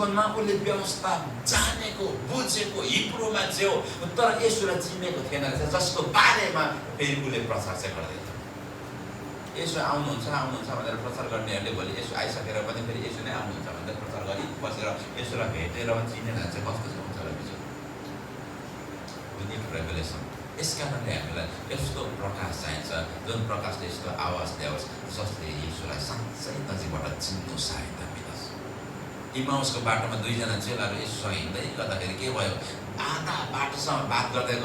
जीवनमा उसले व्यवस्था जानेको बुझेको हिब्रूमा जो तर येशूलाई चिनेको थिएन रहेछ, जसको बारेमा फेरि उसले प्रचार चाहिँ गर्दैछ। येशू आउनुहुन्छ भनेर प्रचार गर्नेहरूले भोलि येशू आइसकेर पनि फेरि येशू नै आउनुहुन्छ भनेर प्रचार गरी बसेर येशूलाई भेटेर चिनेर चाहिँ कस्तो हुन्छ होला विचार। We need रेभेलेसन। यस कारणले हामीलाई यस्तो प्रकाश चाहिन्छ जुन प्रकाशले यस्तो आवाज ल्याओस् जसले येशूलाई साँच्चै नजिकबाट चिन्नु सहायता मिलोस्। इमाउसको बाटोमा दुईजना चेलाहरू येशूसँग हिँड्दै गर्दाखेरि के भयो, आधा बाटोसम्म बात गर्दै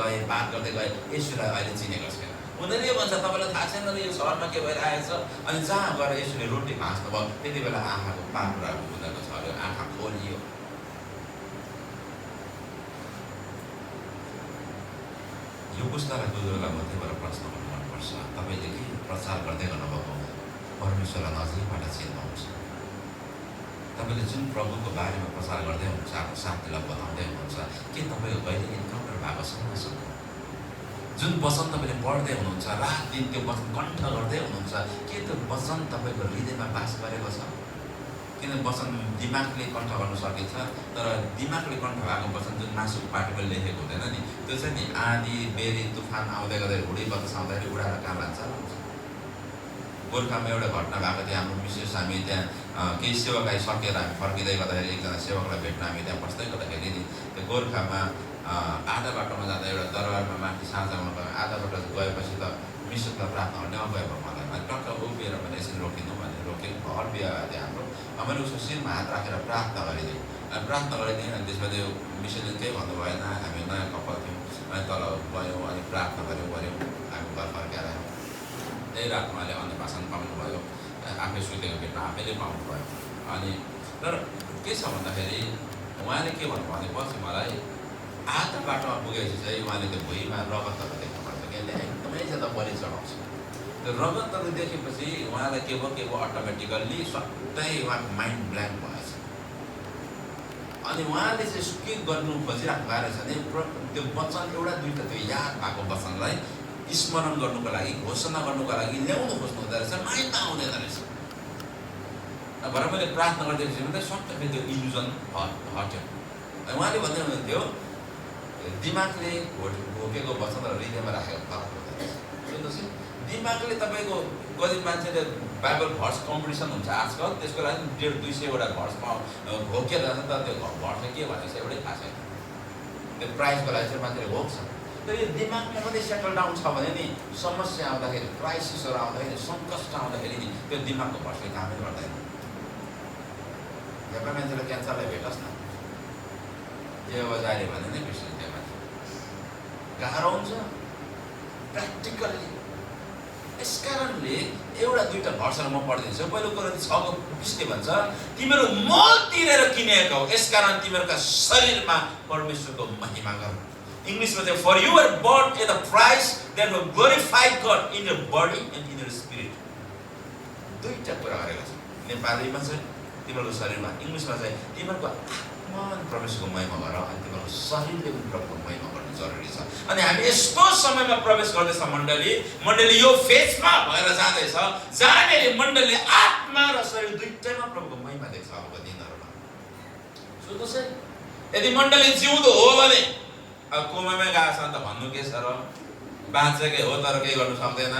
गए येशूलाई अहिले चिनेको छैन। उनीहरूले यो भन्छ तपाईँलाई थाहा छैन यो सहरमा के भइरहेछ। अनि जहाँ गएर येशूले रोटी भाँच्नु भयो त्यति बेला आँखाको पाखुराहरू उनीहरूको छ, आँखा खोलियो। यो पुस्तालाई कोही बेला मध्येबाट प्रश्न गर्नु मनपर्छ, तपाईँले के प्रचार गर्दै गर्नुभएको परमेश्वरलाई नजिकबाट चिन्नुहुन्छ? तपाईँले जुन प्रभुको बारेमा प्रचार गर्दै हुनुहुन्छ, आफ्नो साथीलाई बताउँदै हुनुहुन्छ, के तपाईँको कहिले इन्काउन्टर भएको छ? जुन वचन तपाईँले पढ्दै हुनुहुन्छ, रात दिन त्यो वचन कण्ठ गर्दै हुनुहुन्छ, के त्यो वचन तपाईँको हृदयमा बास गरेको छ? किन वचन दिमागले कण्ठ गर्न सकिन्छ, तर दिमागले कण्ठ भएको वचन जुन मासुको पाटोले लेखेको हुँदैन नि, त्यो चाहिँ नि आँधी बेरी तुफान आउँदै गर्दै हुडी बतास आउँदाखेरि उडाएर कहाँ लान्छ? गोर्खामा एउटा घटना भएको थियो। हाम्रो विशेष हामी त्यहाँ केही सेवकाई सकेर हामी फर्किँदै गर्दाखेरि एकजना सेवकलाई भेट्न हामी त्यहाँ बस्दै गर्दाखेरि नि त्यो गोर्खामा आधा बाटोमा जाँदा एउटा दरबारमा माथि साँझमा गयो। आधा बाटो गएपछि त मिसुकलाई प्रार्थना गर्ने गयो मलाई टक्क उभिएर भने यसरी रोकिनु भने रोकेको घर बिहा थियो हाम्रो। मैले उसको शिरमा हात राखेर प्रार्थना गरिदिएँ अनि त्यसमा त्यो मिसले केही भन्नु भएन। हामी नयाँ कपाल थियौँ, अनि तल गयौँ, अनि प्रार्थना गऱ्यौँ हामी घर फर्केर आयौँ। त्यही रात उहाँले अन्य भाषण पाउनुभयो, आफै सुतेको भेट्न आफैले पाउनुभयो। अनि तर के छ भन्दाखेरि उहाँले के भन्नु भनेपछि मलाई आधा बाटोमा पुगेपछि चाहिँ उहाँले त्यो भुइँमा रगतहरू देख्नुपर्छ, किनभने एकदमै ज्यादा बलि चढाउँछ। त्यो रगतहरू देखेपछि उहाँलाई के भयो अटोमेटिकल्ली सबै उहाँको माइन्ड ब्ल्याङ्क भएछ। अनि उहाँले चाहिँ के गर्नु खोजिराख्नु भएको रहेछ भने त्यो वचन एउटा दुईवटा त्यो याद भएको वचनलाई स्मरण गर्नुको लागि, घोषणा गर्नुको लागि ल्याउनु खोज्नु हुँदो रहेछ, माइन्डमा आउँदैन रहेछ। भएर मैले प्रार्थना गरिदिएपछि मात्रै सट्ट फेरि त्यो इल्युजन हट्यो। उहाँले भन्दै हुनुहुन्थ्यो दिमागले घोकेको वचनहरू हृदयमा राखेको फरक हुँदो रहेछ। सुन्नुहोस्, दिमागले तपाईँको कति मान्छेले बाइबल भर्स कम्पिटिसन हुन्छ आजकल, त्यसको लागि 150-200वटा भर्समा घोकेर जान्छ, तर त्यो भर्स के भनेको छ एउटै थाहा छैन। त्यो प्राइजको लागि चाहिँ मान्छेले घोक्छ। तर यो दिमागमा मात्रै सेटल डाउन छ भने नि समस्या आउँदाखेरि, क्राइसिसहरू आउँदाखेरि, सङ्कष्ट आउँदाखेरि नि त्यो दिमागको भर्सले कामै गर्दैन। एउटा मान्छेले क्यान्सरलाई भेटोस् न, जाने भने नै क्रिस्चियन त्यो मान्छे गाह्रो हुन्छ प्र्याक्टिकल्ली। यस कारणले एउटा दुईवटा भर्सहरू म पढिदिन्छु। पहिलो कोरिन्थी 6:20 भन्छ तिमीहरू मोल तिरेर किनेका हौ, यसकारण तिमीहरूका शरीरमा परमेश्वरको महिमा गर। इङ्ग्लिसमा चाहिँ for you are bought at the price therefore glorify God in your body and in your spirit. दुईटा कुरा गरेको छ। नेपालीमा चाहिँ तिमीहरूको शरीरमा, इङ्ग्लिसमा चाहिँ तिमीहरूको आत्मा परमेश्वरको महिमा गर, अनि तिमीहरूको शरीरले पनि प्रभुको महिमा गर्नु जरुरी छ। अनि हामी यस्तो समयमा प्रवेश गर्दैछ मण्डली यो फेजमा भएर जाँदैछ जहाँनिर मण्डलीले आत्मा र शरीर दुईटैमा प्रभुको महिमा देख्छ अबको दिनहरूमा। सुन्नुहोस् है, यदि मण्डली जिउँदो हो भने अब कोमामै गएको छ त भन्नु के छ र, बाँचेकै हो तर केही गर्नु सक्दैन।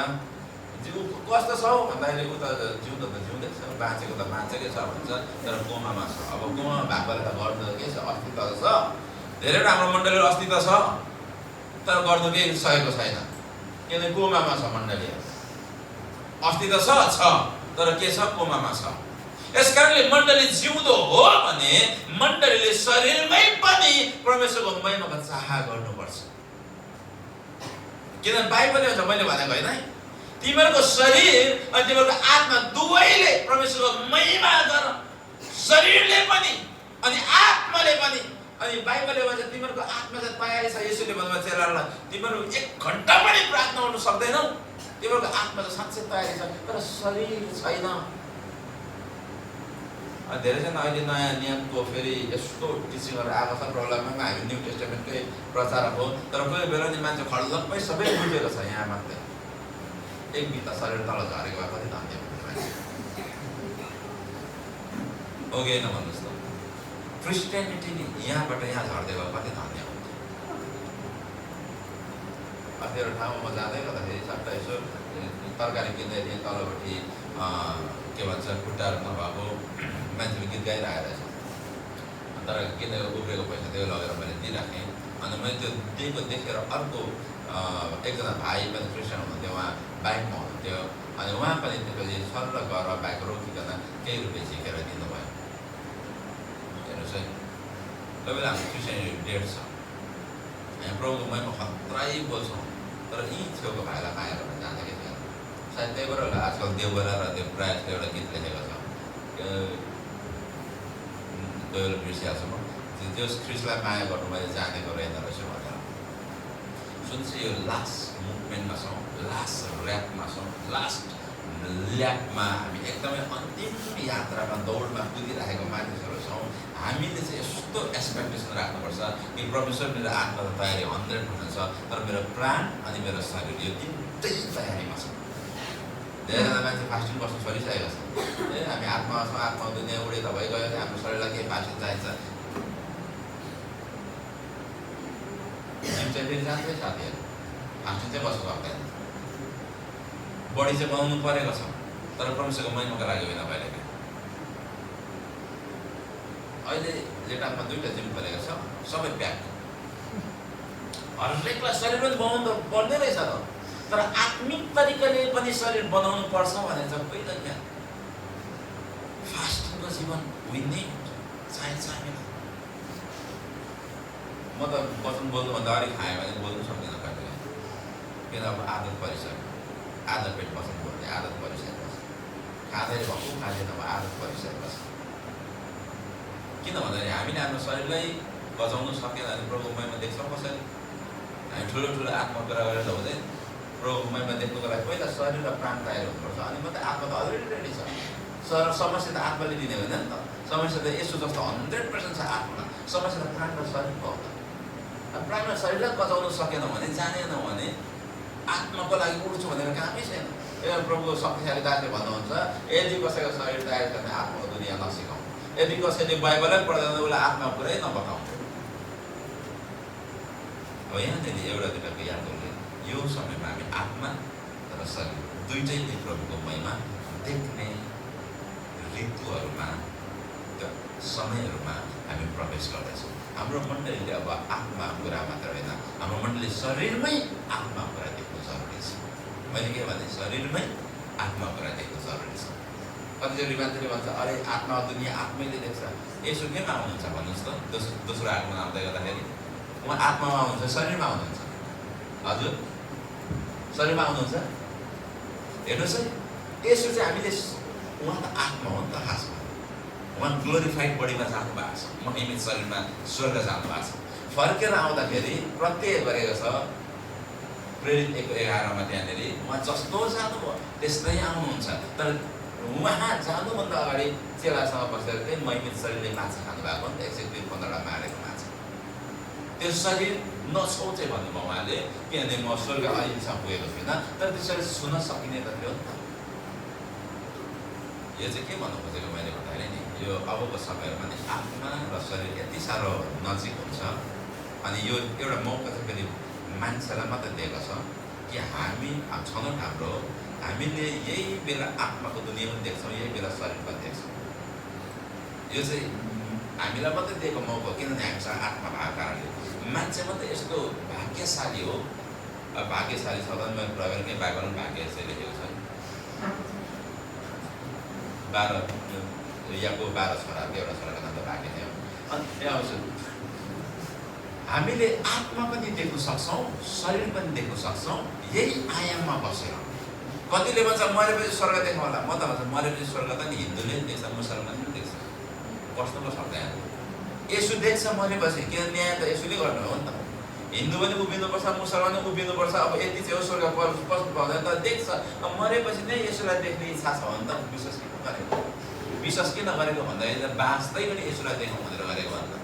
जिउ कस्तो छ हौ भन्दाखेरि ऊ त जिउँदो त जिउँदै छ, बाँचेको त बाँचेकै छ भन्छ, तर कोमामा छ। अब कोमामा भएकोले त गर्नु के छ, अस्तित्व छ, धेरैवटा हाम्रो मण्डलीको अस्तित्व छ तर गर्नु केही सकेको छैन, किनभने कोमामा छ। मण्डली अस्तित्व छ तर के छ, कोमामा छ। यसकारणले मण्डली जिउँदो हो भने मण्डलीले शरीरमै पनि परमेश्वरको महिमाको चाह गर्नुपर्छ। किनभने बाइबलले भन्छ, मैले भनेको होइन है, तिमीहरूको शरीर अनि तिमीहरूको आत्मा दुवैले परमेश्वरको महिमा गर, शरीरले पनि अनि आत्माले पनि। अनि बाइबलले भन्छ तिमीहरूको आत्मा चाहिँ तयारी छ। येशूले भन्नुभयो चेलाहरूलाई, तिमीहरू 1 घण्टा पनि प्रार्थना गर्नु सक्दैनौ, तिमीहरूको आत्मा चाहिँ साँच्चै तयारी छ तर शरीर छैन। धेरैजना अहिले नयाँ नियमको फेरि यस्तो टिचिङहरू आएको छ, प्रब्लममा हामी न्यू टेस्टामेन्टकै प्रचारक हो, तर कोही बेला नि मान्छे खडलप्पै सबै बुझेको छ। यहाँ मात्रै एक बित्ता शरीर तल झरेको भए पनि धन्य हो कि होइन भन्नुहोस् त। क्रिस्चियनिटी नि यहाँबाट यहाँ झर्दै गयो कति धन्य हुन्छ। अस्ति एउटा ठाउँमा म जाँदै गर्दाखेरि सट्टा यसो तरकारी किन्दै थिएँ, तलपट्टि के भन्छ खुट्टाहरू नभएको मान्छेले गीत गाइरहेको रहेछ। तर किनेको उब्रेको पैसा त्यो लगेर मैले दिइराखेँ। अनि मैले त्यो दिएको देखेर अर्को एकजना भाइ पनि क्रिस्चियन हुनुहुन्थ्यो, उहाँ बाइकमा हुनुहुन्थ्यो। अनि उहाँ पनि त्यसपछि सरल गएर बाइक रोकिकन केही रुपियाँ झिकेर दिनुभयो। हेर्नुहोस् है, कोही बेला हाम्रो क्रिस्चियनिटी डेढ छ, हामी प्रभुको महिमा खत्रै बोल्छौँ, तर यी छेउको भाइलाई माया गर्न जानेकै थिएन। सायद त्यही भएर होला आजकल देवबरा र त्यो प्रयासले एउटा गीत लेखेको छ, कोही बेला बिर्सिहाल्छु म, त्यो ख्रिस्टलाई माया गर्नु मैले जानेको रहेन रहेछु भनेर। जुन चाहिँ यो लास्ट मुभमेन्टमा छौँ, लास्ट ऱ्यापमा छौँ, लास्ट ल्यापमा हामी एकदमै अन्तिम यात्रामा दौडमा कुदिरहेको मानिसहरू छौँ। हामीले चाहिँ यस्तो एक्सपेक्टेसन राख्नुपर्छ कि परमेश्वर मेरो आत्मा त तयारी 100% छ, तर मेरो प्राण अनि मेरो शरीर यो तिनटै तयारीमा छ। धेरैजना मान्छे फास्टिङ बस्नु छोडिसकेको छ। हामी आत्मा छौँ, आत्मा दुनियाँ उडे त भइगयो, हाम्रो शरीरलाई केही फास्टिङ चाहिन्छ। जिम चाहिँ फेरि जान्छै साथीहरू, फास्टिङ चाहिँ बस्नु सक्दैन। बडी चाहिँ बनाउनु परेको छ, तर परमेश्वरको महिमाको लागि होइन भइरहेको। अहिले लेटापमा 2टा जिम खोलेको छ, सबै प्याक। हरेकलाई शरीर पनि बनाउनु त पर्ने रहेछ त, तर आत्मिक तरिकाले पनि शरीर बनाउनु पर्छ भने चाहिँ पहिला क्या फास्टिङको जीवन विन्ने चाहिन्छ हामीलाई। म त वचन बोल्नुभन्दा अगाडि खाएँ भने बोल्नु सक्दिनँ कहिले, किन अब आदत परिसक्यो। आधा पेट वचन बोल्ने आदत परिसकेको छ, खाँदै भक्कु खाँदैन अब आदत परिसकेको छ। किन भन्दाखेरि हामीले आफ्नो शरीरलाई बचाउनु सकेन भने प्रभुको महिमा देख्छौँ कसरी? हामी ठुलो ठुलो आत्मा कुरा गरेर हुँदैन। प्रभुको महिमा देख्नुको लागि पहिला शरीर र प्राण तयार हुनुपर्छ, अनि मात्रै आत्मा त अलरेडी रेडी छ। समस्या त आत्माले दिने होइन नि त, समस्या त यसो जस्तो 100% छ आत्मा, समस्या त प्राण र शरीरको हो। प्राण र शरीरलाई बचाउनु सकेन भने, जानेन भने आत्माको लागि उठ्छु भनेर कामै छैन। प्रभुको शक्तिशाली दासले भन्नुहुन्छ, यदि कसैको शरीर तयार छ भने आत्माको दुनियाँ नसिकाउँ, यदि कसैले बाइबलै पढ्दैन उसलाई आत्मा पुरै नबताउँ। अब यहाँनिर एउटा दुईवटाको याद गर्नु, यो समयमा हामी आत्मा र शरीर दुइटैले प्रभुको महिमा देख्ने ऋतुहरूमा, त्यो समयहरूमा हामी प्रवेश गर्दैछौँ। हाम्रो मण्डलीले अब आत्मा कुरा मात्र होइन, हाम्रो मण्डली शरीरमै आत्मा कुरा देख्नु जरुरी छ। मैले के भने शरीरमै आत्मा कुरा देख्नु जरुरी छ। कतिचोटि मान्छेले भन्छ अरे आत्मा दुनियाँ आत्मैले देख्छ। यसो केमा आउनुहुन्छ भन्नुहोस् त? दोस्रो आगमन आउँदै गर्दाखेरि उहाँ आत्मामा आउनुहुन्छ, शरीरमा आउनुहुन्छ? हजुर, शरीरमा आउनुहुन्छ? हेर्नुहोस् है, यसो चाहिँ हामीले उहाँ त आत्मा हो नि त खासमा, उहाँ ग्लोरिफाइड बडीमा जानु भएको छ, महिमित शरीरमा स्वर्ग जानु भएको छ। फर्केर आउँदाखेरि प्रत्यय गरेको छ प्रेरित 1:11 त्यहाँनिर उहाँ जस्तो जानुभयो त्यस्तै आउनुहुन्छ। तर उहाँ जानुभन्दा अगाडि चेलासँग बसेर चाहिँ महिमित शरीरले माछा खानु भएको नि त, 115 मारेको माछा। त्यो शरीर नछोचे भन्नुभयो उहाँले, किनभने म स्वर्ग अहिलेसम्म पुगेको छुइनँ, तर त्यसरी छुन सकिने त थियो नि त। यो चाहिँ के भन्नु खोजेको मैले भन्दाखेरि नि, यो अबको समयमा नि आत्मा र शरीर यति साह्रो नजिक हुन्छ। अनि यो एउटा मौका चाहिँ फेरि मान्छेलाई मात्रै दिएको छ कि हामी छनौट हाम्रो, हामीले यही बेला आत्माको दुनियाँ पनि देख्छौँ, यही बेला शरीर पनि देख्छौँ। यो चाहिँ हामीलाई मात्रै दिएको मौका, किनभने हामीसँग आत्मा भएको कारणले। मान्छे मात्रै यस्तो भाग्यशाली हो, भाग्यशाली छ भने मैले कुरा गरेँ, बाइबलमा भाग्य यसरी लेखेको छ, 12 छोराको एउटा छोराको नाम त भाग्य नै हो। अनि त्यहाँ आउँछ हामीले आत्मा पनि देख्न सक्छौँ, शरीर पनि देख्न सक्छौँ यही आयाममा बसेर। कतिले भन्छ मरेपछि स्वर्ग देख्नु होला, म त भन्छ मरेपछि स्वर्ग त नि हिन्दूले पनि देख्छ, मुसलमानले पनि देख्छ, कस्तो पो सक्छ यहाँ। यसो देख्छ मरेपछि, किन न्याय त यसोले गर्नु हो नि त। हिन्दू पनि उभिनुपर्छ, मुसलमान पनि उभिनुपर्छ। अब यति चाहिँ हो स्वर्ग पस्नु पाउँदैन, तर देख्छ। अब मरेपछि नै यसोलाई देख्ने इच्छा छ भने त विश्वास किन गरेको? विश्वास किन गरेको भन्दाखेरि बाँच्दै पनि यसोलाई देखौँ भनेर गरेको हो नि त।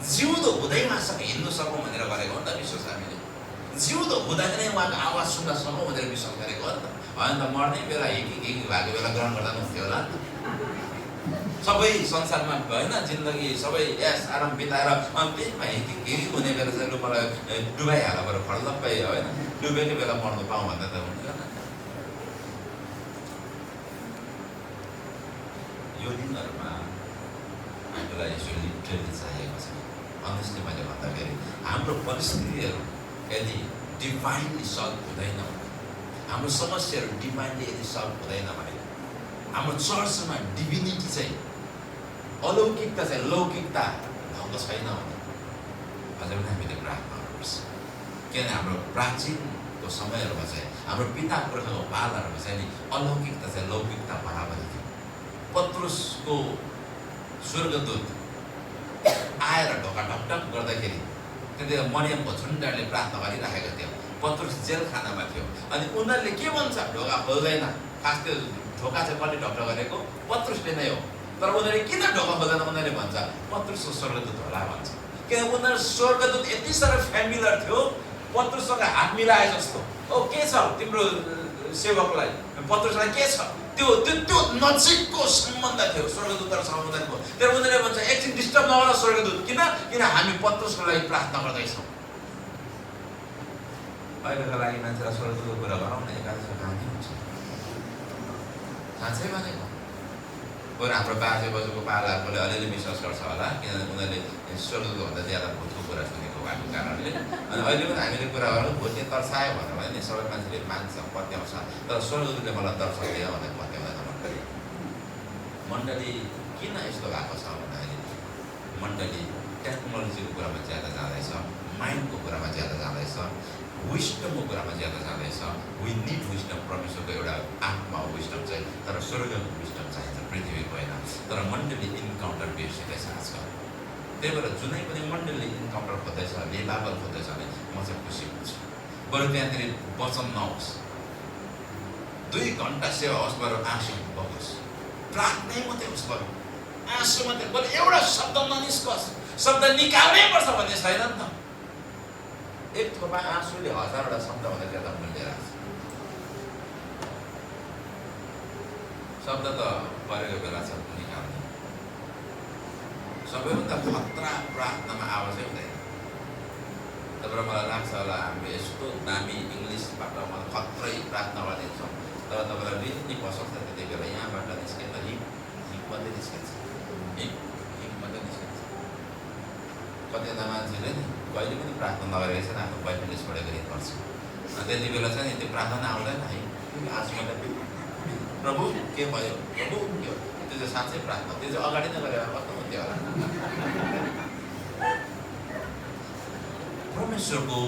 जिउँदो हुँदै उहाँसँग हिँड्नु सकौँ भनेर गरेको हो नि त विश्वास। हामीले जिउँदो हुँदाखेरि नै उहाँको आवाज सुन्न सकौँ भनेर विश्वास गरेको हो नि त। होइन त मर्ने बेला हिँडी भएको बेला ग्रहण गर्दा पनि हुन्थ्यो होला नि त। सबै संसारमा होइन जिन्दगी सबै यस आराम बिताएर त्यहीमा हिँडी हुने बेला चाहिँ लु मलाई डुबाइहाल बरु खडलप्पै होइन डुबेकै बेला मर्नु पाऊँ भन्दा त हुँदैन। यो दिनहरूमा हामीलाई यसो लिटरली चाहिएको छ। अनेस्टली मैले भन्दाखेरि हाम्रो परिस्थितिहरू यदि डिभाइनली सल्भ हुँदैन भने, हाम्रो समस्याहरू डिभाइनली यदि सल्भ हुँदैन भने, हाम्रो चर्चमा डिभिनिटी चाहिँ अलौकिकता चाहिँ लौकिकता भएको छैन भने अझै पनि हामीले प्रार्थना गर्नुपर्छ। किनभने हाम्रो प्राचीनको समयहरूमा चाहिँ हाम्रो पिता पुर्खाको पालहरूमा चाहिँ नि अलौकिकता चाहिँ लौकिकता बराबरी थियो। पत्रुसको स्वर्गदूत आएर ढोका ढकढक गर्दाखेरि त्यति मरियमको झुन्डले प्रार्थना गरिराखेको थियो। पत्रुस जेलखानामा थियो अनि उनीहरूले के भन्छ, ढोका खोल्दैन। खास त्यो ढोका चाहिँ कसले ढकढक गरेको? पत्रुसले नै हो। तर उनीहरूले किन ढोका खोल्दैन? उनीहरूले भन्छ पत्रुसको स्वर्गदूत होला भन्छ। किन उनीहरू स्वर्गदूत यति साह्रो फ्यामिलियर थियो, पत्रुससँग हात मिलाए जस्तो। ओ के छ तिम्रो सेवकलाई, पत्रुसलाई के छ? त्यो नजिकको सम्बन्ध थियो स्वर्गदूतहरूसँग उनीहरूको। तर उनीहरूले भन्छ एकछिन डिस्टर्ब नहोला स्वर्गदूत, किन हामी पत्रुसको लागि प्रार्थना गर्दैछौँ। अहिलेको लागि मान्छेलाई स्वर्गदूतको कुरा गरौँ न, एकादशको कहानी हुन्छ साँच्चै भनेको। बरु हाम्रो बाजे बज्यूको पालाहरूले अलिअलि विश्वास गर्छ होला, किनभने उनीहरूले स्वर्गदूतभन्दा ज्यादा भूतको कुरा सुनेको भएको कारणले। अनि अहिले पनि हामीले कुरा गरौँ भूतले तर्सायो भनेर भने नि सबै मान्छेले मान्छ पत्याउँछ, तर स्वर्गदूतले मलाई तर्साइदियो भनेर पत्याउँदैन मण्डली। मण्डली किन यस्तो भएको छ भन्दाखेरि मण्डली टेक्नोलोजीको कुरामा ज्यादा जाँदैछ, माइन्डको कुरामा ज्यादा जाँदैछ, विस्डमको कुरामा ज्यादा जाँदैछ। वी निड विस्डम, परमेश्वरको एउटा आत्मा विस्डम चाहिँ, तर स्वर्गको विस्डम चाहिन्छ, पृथ्वीको होइन। तर मण्डली इन्काउन्टर बिर्सिँदैछ आजकल। त्यही भएर जुनै पनि मण्डलीले इन्काउन्टर खोज्दैछ, रिभाइभल खोज्दैछ भने म चाहिँ खुसी हुन्छु। बरु त्यहाँतिर वचन नहोस्, 2 घन्टा सेवा होस्, बरु आँसु बगोस्, प्रार्थनै मात्रै होस्, बरु आँसु मात्रै, बरु एउटा शब्द ननिस्कोस्। शब्द निकाल्नै पर्छ भन्ने छैन नि त। एक थोपा आँसुले 1000वटा शब्दभन्दा ज्यादा मूल्य राख्छ। शब्द त परेको बेला छ निकाल्ने। सबैभन्दा खतरा प्रार्थनामा आवाजै हुँदैन। तर मलाई लाग्छ होला हामीले यस्तो दामी इङ्ग्लिसबाट मलाई खत्रै प्रार्थना गरिदिन्छौँ, तर तपाईँलाई रित्नी पसक्छ त्यति बेला यहाँबाट निस्किन्छ हिप मात्रै निस्किन्छ, हिप मात्रै निस्किन्छ। कतिजना मान्छेले नि कहिले पनि प्रार्थना नगरेको छैन, आफ्नो बाइबलले छोडेको हिँड्नुपर्छ। अनि त्यति बेला चाहिँ नि त्यो प्रार्थना आउँदैन है, आँसु मात्रै प्रभु के भयो, प्रभु के हो, त्यो चाहिँ साँच्चै प्रार्थना, त्यो चाहिँ अगाडि नै गरेर कस्तो हुन्थ्यो होला। परमेश्वरको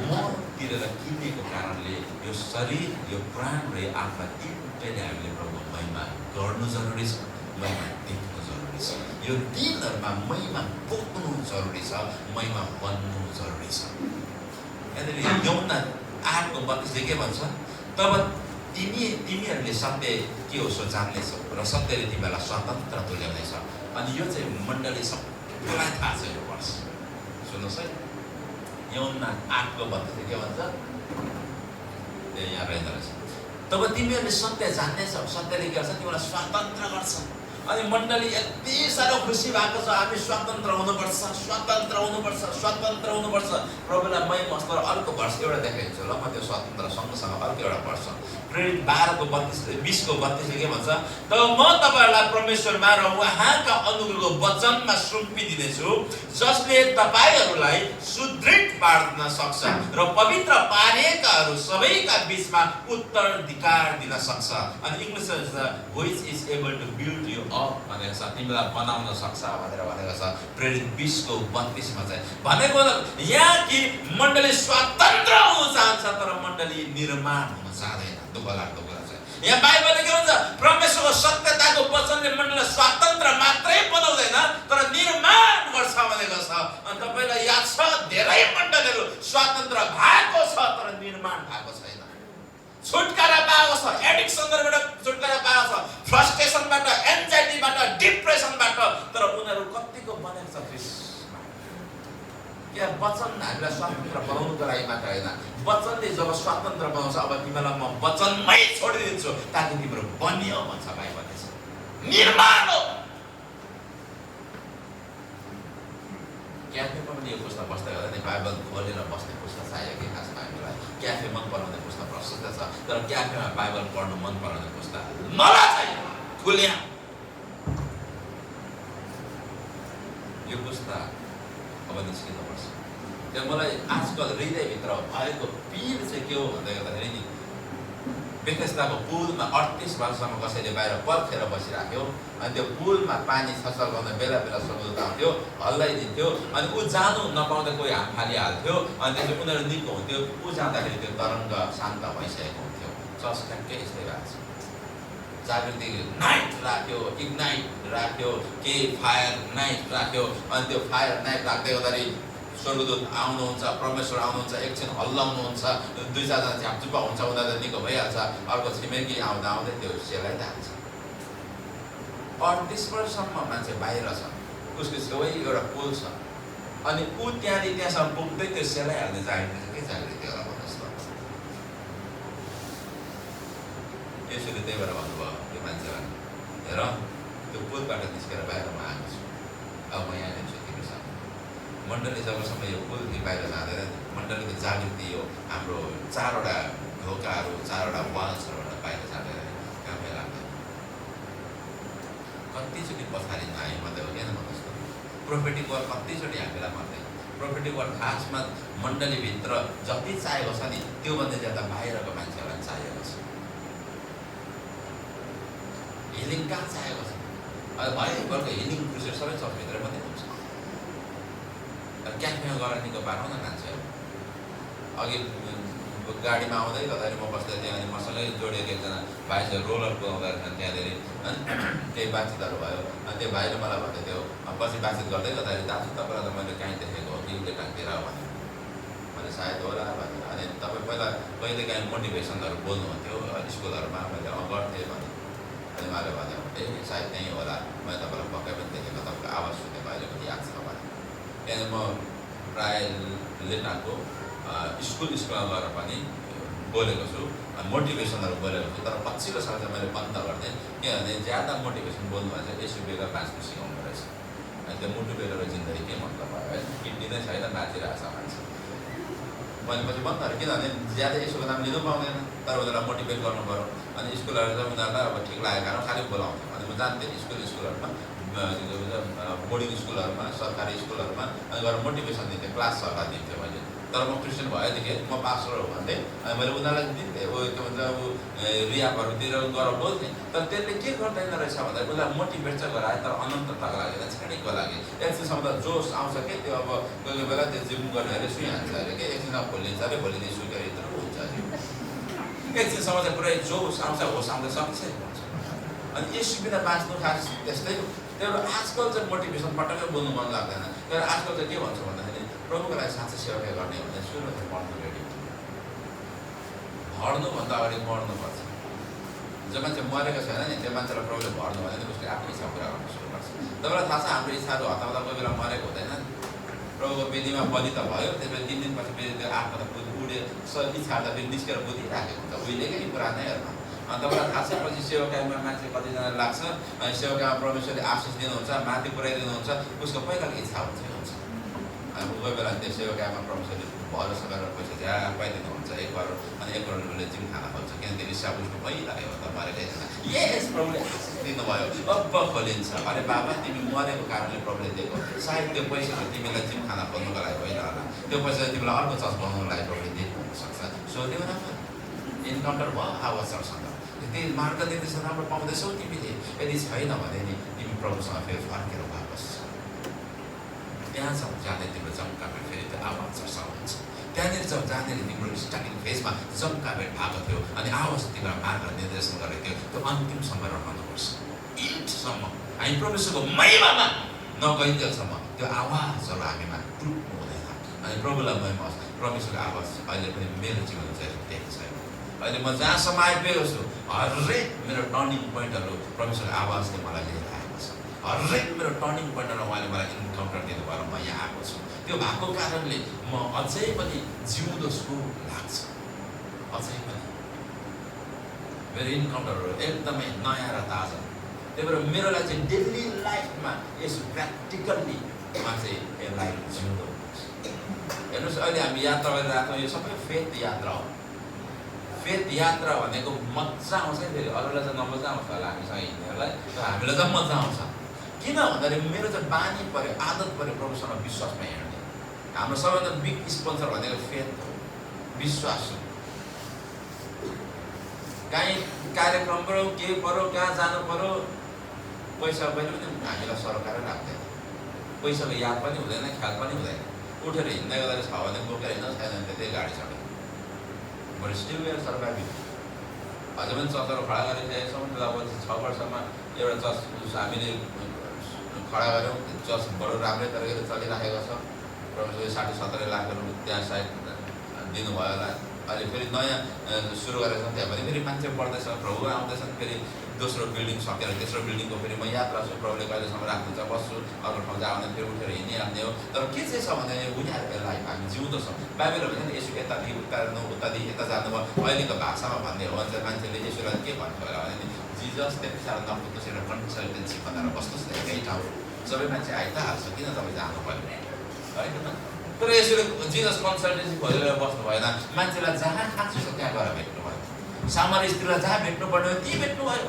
मर तिरेर किनेको कारणले यो शरीर, यो प्राण र यो आत्मा तिनटैले हामीले प्रभु महिमा गर्नु जरुरी छ, महिमा देख्नु जरुरी छ। यो दिनहरूमा महिमा बोक्नु जरुरी छ, महिमा बन्नु जरुरी छ। यहाँनिर यूहन्ना 8:32ले के भन्छ? तब तिमीहरूले सत्य के हो सो जान्नेछौ र सत्यले तिमीलाई स्वतन्त्र तुल्याउनेछ। अनि यो चाहिँ मण्डली सबैलाई थाहा छ यो वर्ष। सुन्नुहोस् है, यूहन्ना 8:32ले के भन्छ? यहाँ रहेछ, तब तिमीहरूले सत्य जान्नेछौ, सत्यले के गर्छ? तिमीलाई स्वतन्त्र गर्छ। अनि मण्डली यति साह्रो खुसी भएको छ, हामी स्वतन्त्र हुनुपर्छ, स्वतन्त्र हुनुपर्छ, स्वतन्त्र हुनुपर्छ। प्रभुलाई मै मस्तर अर्को वर्ष एउटा देखाइदिन्छु ल, म त्यो स्वतन्त्र सँगसँग अर्को एउटा वर्ष। प्रेरित 12:20ले के भन्छ? तब म तपाईँहरूलाई परमेश्वरमा र उहाँका अनुग्रहको वचनमा सुम्पिदिनेछु, जसले तपाईँहरूलाई सुदृढ पार्न सक्छ र पवित्र पारिएकाहरू सबैका बीचमा उत्तराधिकार दिन सक्छ। अनि इङ्ग्लिसमा which is able to build you up भनेको छ, तिमीलाई बनाउन सक्छ भनेर भनेको छ। प्रेरित 20:32मा चाहिँ भनेको यहाँ कि मण्डली स्वतन्त्र हुन चाहन्छ, तर मण्डली निर्माण हुन चाहँदैन। दुःख लाग्दो कुरा छ। यहाँ बाइबलले के भन्छ? परमेश्वरको सत्यताको वचनले मण्डलीलाई स्वतन्त्र मात्रै बनाउँदैन, तर निर्माण गर्छ भनेको छ। अनि तपाईँलाई याद छ, धेरै मण्डलीहरू स्वतन्त्र भएको छ, तर निर्माण भएको छैन। छुटकारा पाएको छ, एडिक्सनबाट छुटकारा पाएको छ, फ्रस्ट्रेसनबाट, एन्जाइटीबाट, डिप्रेसनबाट, तर उनीहरू कतिको बनेको छ ख्रिस्टमा। यहाँ वचन हामीलाई स्वतन्त्र बनाउनुको लागि मात्र होइन, वचनले जब स्वतन्त्र बनाउँछ, अब तिमीलाई म वचनमै छोडिदिन्छु ताकि तिम्रो बनियो भन्छ बाइबलले। निर्माण हो, क्याफेमा पनि यो पुस्तक बस्दै गर्दा नि बाइबल खोलेर बस्ने पुस्तक चाहियो कि खासमा हामीलाई क्याफे मन पराउने पुस्तक प्रशस्त छ तर क्याफेमा बाइबल पढ्नु मन पराउने पुस्तक मलाई छैन खुल्या यो पुस्तक अब निस्किनुपर्छ त्यो मलाई आजकल हृदयभित्र भएको पीड चाहिँ के हो भन्दै गर्दाखेरि नि बेथेस्दाको पुलमा 38 वर्षसम्म कसैले बाहिर पर्खेर बसिराख्यो अनि त्यो पुलमा पानी छचल्काउँदा बेला बेला समुद्र आउँथ्यो हल्लाइदिन्थ्यो अनि ऊ जानु नपाउँदा कोही हात फालिहाल्थ्यो अनि त्यसपछि उनीहरू निको हुन्थ्यो ऊ जाँदाखेरि त्यो तरङ्ग शान्त भइसकेको हुन्थ्यो चर्च ठ्याक्कै यस्तै भएको छ जागृति नाइट राख्यो इग्नाइट राख्यो के फायर नाइट राख्यो अनि त्यो फायर नाइट राख्दै गर्दाखेरि स्वर्गदूत आउनुहुन्छ परमेश्वर आउनुहुन्छ एकछिन हल्लाउनुहुन्छ 2-4 जना झ्यापचुप्पा हुन्छ उनीहरू निको भइहाल्छ अर्को छिमेकी आउँदा आउँदै त्यो सेलाइहाल्छ 38 वर्षसम्म मान्छे बाहिर छ उसको छेउै एउटा पुल छ अनि ऊ त्यहाँसम्म पुग्दै त्यो सेलाइहाल्ने जागृति चाहिँ के जागृति होला भन्नुहोस् त यसरी त्यही भएर भन्नुभयो त्यो मान्छेलाई हेर त्यो पुलबाट निस्केर बाहिर म आएको छु अब म यहाँ छु तिमीसँग मण्डली जबसम्म यो पुलदेखि बाहिर जाँदैन मण्डलीको जागृति यो हाम्रो 4वटा ढोकाहरू 4वटा वाल्सहरूबाट बाहिर जाँदैन कामै लाग्दैन कतिचोटि पछाडि आयो मात्रै हो किन भन्नुहोस् त प्रोफेटिक वर्क कतिचोटि हामीलाई मात्रै प्रोफेटिक वर्क खासमा मण्डलीभित्र जति चाहिएको छ नि त्योभन्दा ज्यादा बाहिरको मान्छेहरूलाई चाहिएको छ हिलिङ कहाँ चाहिएको छ अब भयङ्करको हिलिङ क्रुसेड सबै चर्चभित्र मात्रै हुन्छ क्याफेमा गएर निको पारौँ न मान्छेहरू अघि गाडीमा आउँदै गर्दाखेरि म बस्दै थिएँ अनि मसँगै जोडिएको एकजना भाइ चाहिँ रोलर कुदाउँदा रहेछन् त्यहाँनिर अनि केही बातचितहरू भयो अनि त्यो भाइले मलाई भन्दै थियो पछि बातचित गर्दै गर्दाखेरि दाजु तपाईँलाई त मैले काहीँ देखेको हो कि लेखातिर भने मैले सायद होला भनेर अनि तपाईँ पहिला कहिलेकाहीँ मोटिभेसनहरू बोल्नुहुन्थ्यो स्कुलहरूमा मैले गर्थेँ भने अनि उहाँले भन्यो ए सायद त्यहीँ होला मैले तपाईँलाई पक्कै पनि देखेको तपाईँको आवाज सुनेको अहिले पनि याद छ भने त्यहाँदेखि म प्रायः लेटाको स्कुलमा गएर पनि बोलेको छु मोटिभेसनहरू बोलेको छु तर पछिल्लो साल चाहिँ मैले बन्द गरिदिएँ किनभने ज्यादा मोटिभेसन बोल्नु भने चाहिँ यसो बेला बाँच्नु सिकाउनु रहेछ अनि त्यो मुटु बेलेर जिन्दगी के मतलब भयो है किड्नी नै छैन नाचिरहेको छ मान्छे मैले पछि बन्द गरेँ किनभने ज्यादा यसोको नाम लिनु पाउँदैन तर उनीहरूलाई मोटिभेट गर्नु पऱ्यो अनि स्कुलहरू चाहिँ उनीहरूलाई अब ठिक लागेको कारण खालि बोलाउँथ्यो अनि म जान्थेँ स्कुलहरूमा बोर्डिङ स्कुलहरूमा सरकारी स्कुलहरूमा अनि गएर मोटिभेसन दिन्थेँ क्लास सरलाई दिन्थेँ मैले तर म क्रिस्चियन भएदेखि म पास्टर हो भन्थेँ अनि मैले उनीहरूलाई दिन्थेँ के भन्छ अब रियापहरूतिर गएर बोल्थेँ तर त्यसले के गर्दैन रहेछ भन्दाखेरि उसलाई मोटिभेट चाहिँ गरायो तर अनन्तताको लागि क्षणिकको लागि एकछिनसम्म त जोस आउँछ कि त्यो अब कोही कोही बेला त्यो जिम गर्नेहरूले सुइहाल्छ अरे कि एकछिनमा भोलिन्छ अरे भोलिदेखि सुकेर यत्रो हुन्छ अरे एकछिनसम्म चाहिँ पुरै जोस आउँछ होस आउँछ सक्छ भन्छ अनि यस बिना बाँच्नु खास त्यस्तै त्यो आजकल चाहिँ मोटिभेसन पटक्कै बोल्नु मन लाग्दैन तर आजकल चाहिँ के भन्छ भन्दाखेरि प्रभुको लागि साँच्चै सेवा गर्ने भने सुरु चाहिँ मर्नु रेडी भर्नुभन्दा अगाडि मर्नुपर्छ जो मान्छे मरेको छैन नि त्यो मान्छेलाई प्रभुले भर्नु भने उसले आफ्नो इच्छा पुरा गर्न सुरु गर्छ तपाईँलाई थाहा छ हाम्रो इच्छाहरू हताउँदा कोही बेला मरेको हुँदैन प्रभुको वेदीमा बलि त भयो त्यसपछि 3 दिनपछि फेरि त्यो आत्मा त उडे इच्छा त फेरि निस्केर बुझिराखेको हुन्छ उहिलेकै नि पुरानैहरूमा अनि तपाईँलाई थाहा छ पछि सेवाकामा मान्छे कतिजना लाग्छ अनि सेवाकामा परमेश्वरले आशिष दिनुहुन्छ माथि पुऱ्याइदिनुहुन्छ उसको पहिलाको इच्छा हुन्छ अनि कोही बेला त्यो सेवाकामा परमेश्वरले भरोसा गरेर पैसा झ्यापै दिनुहुन्छ 1 करोड अनि 1 करोडले जिम खाना खोल्छ किनकि रिसा उसको भइरहेको त मरेकै छैन यस प्रभुले आशिष दिनुभयो अब खोलिन्छ अरे बाबा तिमी मरेको कारणले प्रभुले दिएको सायद त्यो पैसा तिमीलाई जिम खाना खोल्नुको लागि होइन होला त्यो पैसा तिमीलाई अर्को चर्च बनाउनुको लागि प्रभुले दिनु सक्छ सोध्यो न इन्काउन्टर भयो आवाजहरूसँग त्यही मार्गदर्शन राम्रो पाउँदैछौ तिमीले यदि छैन भने नि तिमी प्रभुसँग फेरि फर्केर वापस त्यहाँसम्म जाने तिम्रो जम्काभेट फेरि त्यो आवाज चर्चा हुन्छ त्यहाँनिर जब जानेर तिम्रो स्टार्टिङ फेजमा जम्काभेट भएको थियो अनि आवाज तिम्रो मार्ग निर्देशन गरेको थियो त्यो अन्तिमसम्म रहनुपर्छ इन्टसम्म हामी परमेश्वरको महिमामा नगइन्जेलसम्म त्यो आवाजहरू हामीमा टुट्नु हुँदैन अनि प्रभुलाई महिमा होस् परमेश्वरको आवाज अहिले पनि मेरो जीवन चाहिँ त्यही छैन अहिले म जहाँसम्म आइपुगेको छु हरेक मेरो टर्निङ पोइन्टहरू परमेश्वरको आवाजले मलाई लिएर आएको छ हरेक मेरो टर्निङ पोइन्टहरू उहाँले मलाई इन्काउन्टर दिनुभएर म यहाँ आएको छु त्यो भएको कारणले म अझै पनि जिउँदो छु लाग्छ अझै पनि मेरो इन्काउन्टरहरू एकदमै नयाँ र ताजा त्यही भएर मेरो लागि चाहिँ डेली लाइफमा यस प्र्याक्टिकल्ली म चाहिँ यसलाई जिउनु भनेपछि अहिले हामी यात्रा गरिरहेको छौँ, यो सबै फेथ यात्रा हो। फेथ यात्रा भनेको मजा आउँछ है, फेरि अरूलाई चाहिँ नमजा आउँछ होला हामीसँग हिँड्नेहरूलाई, तर हामीलाई चाहिँ मजा आउँछ। किन भन्दाखेरि मेरो चाहिँ बानी पऱ्यो, आदत पऱ्यो प्रभुसँग विश्वासमा हिँड्ने। हाम्रो सबैभन्दा बिग स्पोन्सर भनेको फेथ हो, विश्वास हो। काहीँ कार्यक्रम पऱ्यो, के पऱ्यो, कहाँ जानु पऱ्यो, पैसा पनि हामीलाई सरकारले राख्दैन, पैसाको याद पनि हुँदैन, ख्याल पनि हुँदैन। उठेर हिँड्दै गर्दा छ भने बोकेर हिँड्दा छैन भने त्यही गाडी चढ्यो। But still we are surviving. अझै पनि चर्चहरू खडा गरिसकेको छौँ। अब 6 वर्षमा एउटा चर्च हामीले खडा गऱ्यौँ, चर्च बडो राम्रै तरिकाले चलिराखेको छ। प्रभुले 60-70 लाख रुपियाँ त्यहाँ सायद दिनुभयो होला। अहिले फेरि नयाँ सुरु गरेको छ, त्यहाँ पनि फेरि मान्छे बढ्दैछ, प्रभु आउँदैछन्। फेरि दोस्रो बिल्डिङ सकेर तेस्रो बिल्डिङको फेरि म यात्रा छु, प्रभुले कहिलेसम्म राख्नुहुन्छ, बस्छु, अर्को ठाउँ जाओ भने फेरि उठेर हिँडिहाल्ने हो। तर के चाहिँ छ भने उनीहरूको लाइफ हामी जिउँदो छौँ। बाइबलमा भन्छ नि यसो यतादेखि उता यता जानुभयो। अहिलेको भाषामा भन्ने हो भने चाहिँ मान्छेले यसोलाई के भन्नु होला भने नि जिजस त्यति साह्रो नपुग्नुहोस्, एउटा कन्सल्टेन्सी बनाएर बस्नुहोस् न एकै ठाउँ। सबै मान्छे आइ त हाल्छ, किन तपाईँ जानु पर्ने होइन त। तर यसरी जिजस कन्सल्टेन्सी खोलेर बस्नु भएन। मान्छेलाई जहाँ खाँचो छ त्यहाँ गएर भेट्नु भयो। सामान्य स्त्रीलाई जहाँ भेट्नु पर्ने हो त्यहीँ भेट्नु भयो।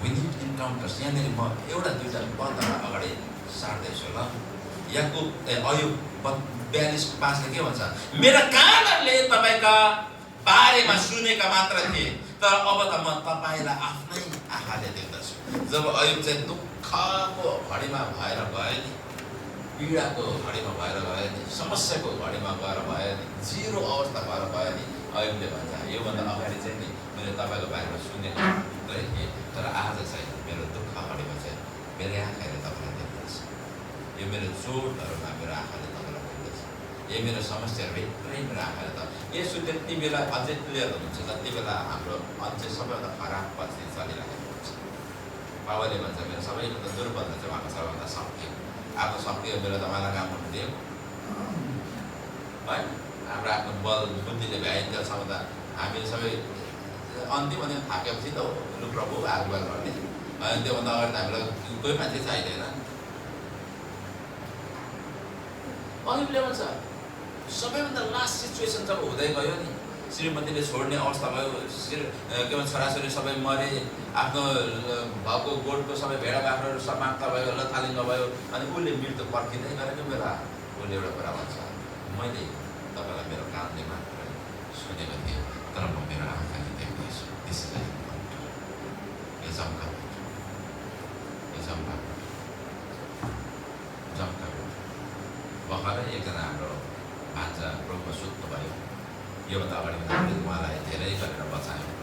विदिट इन्काउन्टर्स। यहाँनिर म एउटा दुईवटा पदमा अगाडि सार्दैछु ल। याकुब अयुब 42:5 के भन्छ? मेरा कानहरूले तपाईँका बारेमा सुनेका मात्र थिए, तर अब त म तपाईँलाई आफ्नै आँखाले देख्दछु। जब अयुब चाहिँ दुःखको घडीमा भएर गयो नि, पीडाको घडीमा भएर गयो नि, समस्याको घडीमा गएर भयो नि, जिरो अवस्था भएर गयो नि, अयुबले भन्छ योभन्दा अगाडि चाहिँ नि मैले तपाईँको बारेमा सुनेको मात्रै थिएँ, तर आज चाहिँ मेरो दुःख घडीमा चाहिँ मेरो आँखाले तपाईँलाई देख्दछु। यो मेरो चोटहरूमा मेरो आँखाले तपाईँलाई देख्दछ। यो मेरो समस्याहरू भित्रै मेरो आँखाले त यसो त्यति बेला अझै क्लियर हुनुहुन्छ जति बेला हाम्रो अझै सबैभन्दा खराब पछि चलिरहेको हुन्छ। बाबाले भन्छ मेरो सबैभन्दा दुर्बल चाहिँ उहाँको सबैभन्दा शक्ति हो। आफ्नो शक्ति मेरो त उहाँलाई काम गर्नु दियो है। हाम्रो आफ्नो बल बुद्धिले भ्याइन्जेलसम्म त हामीले सबै अन्तिम अनि थाकेपछि त लु प्रभु आगुवाल गर्ने होइन। त्योभन्दा अगाडि त हामीलाई कोही मान्छे चाहिँदैन। अहिलेले भन्छ सबैभन्दा लास्ट सिचुएसन जब हुँदै गयो नि, श्रीमतीले छोड्ने अवस्था भयो, के भन्छ छोराछोरी सबै मरे, आफ्नो भएको गोठको सबै भेडा बाख्राहरू समाप्त भयो, लथालिङ्ग भयो, अनि उसले मृत्यु पर्खिँदै गरेको बेला उसले एउटा कुरा भन्छ मैले तपाईँलाई मेरो कानले मात्र सुनेको थिएँ, तर म मेरो आँखाले देख्दैछु। त्यसैलाई यो जम्का भर्खरै एकजना हाम्रो भान्जा प्रभुमा सुत्नु भयो। योभन्दा अगाडि हामीले उहाँलाई धेरै गरेर बचायौँ।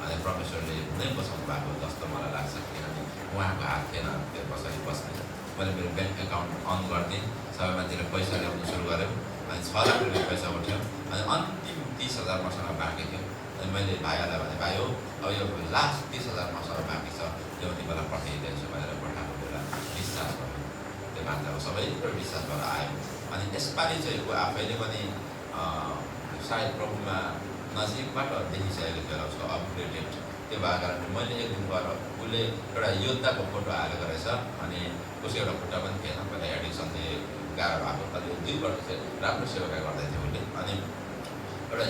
अनि प्रोफेसरले नै बचाउनु भएको जस्तो मलाई लाग्छ, किनभने उहाँको हात थिएन त्यो पछाडि बस्ने। मैले मेरो ब्याङ्क एकाउन्ट अन गरिदिएँ, सबै मान्छेले पैसा ल्याउनु सुरु गऱ्यौँ। अनि 6 लाख रुपियाँ पैसा उठ्यो। अनि अन्तिम 30,000 मसँग बाँकी थियो। अनि मैले भाइहरूलाई भने भाइ हो अब यो लास्ट 30,000 मसँग बाँकी छ, यो तिमीलाई पठाइदिन्छु भनेर पठाएको बेला विश्वास भयो। त्यो भान्जाको सबैको विश्वास भएर आयो। अनि यसपालि चाहिँ ऊ आफैले पनि सायद प्रभुमा नजिकबाट देखिसकेको थियो उसको अपग्रेडेड। त्यो भएको कारणले मैले एक दिन गएर उसले एउटा योद्धाको फोटो हालेको रहेछ। अनि उसको एउटा खुट्टा पनि थिएन, पहिला एडिक्सनले गाह्रो भएको, तर यो 2 वर्ष चाहिँ राम्रो सेवा गर्दै थियो उसले। अनि एउटा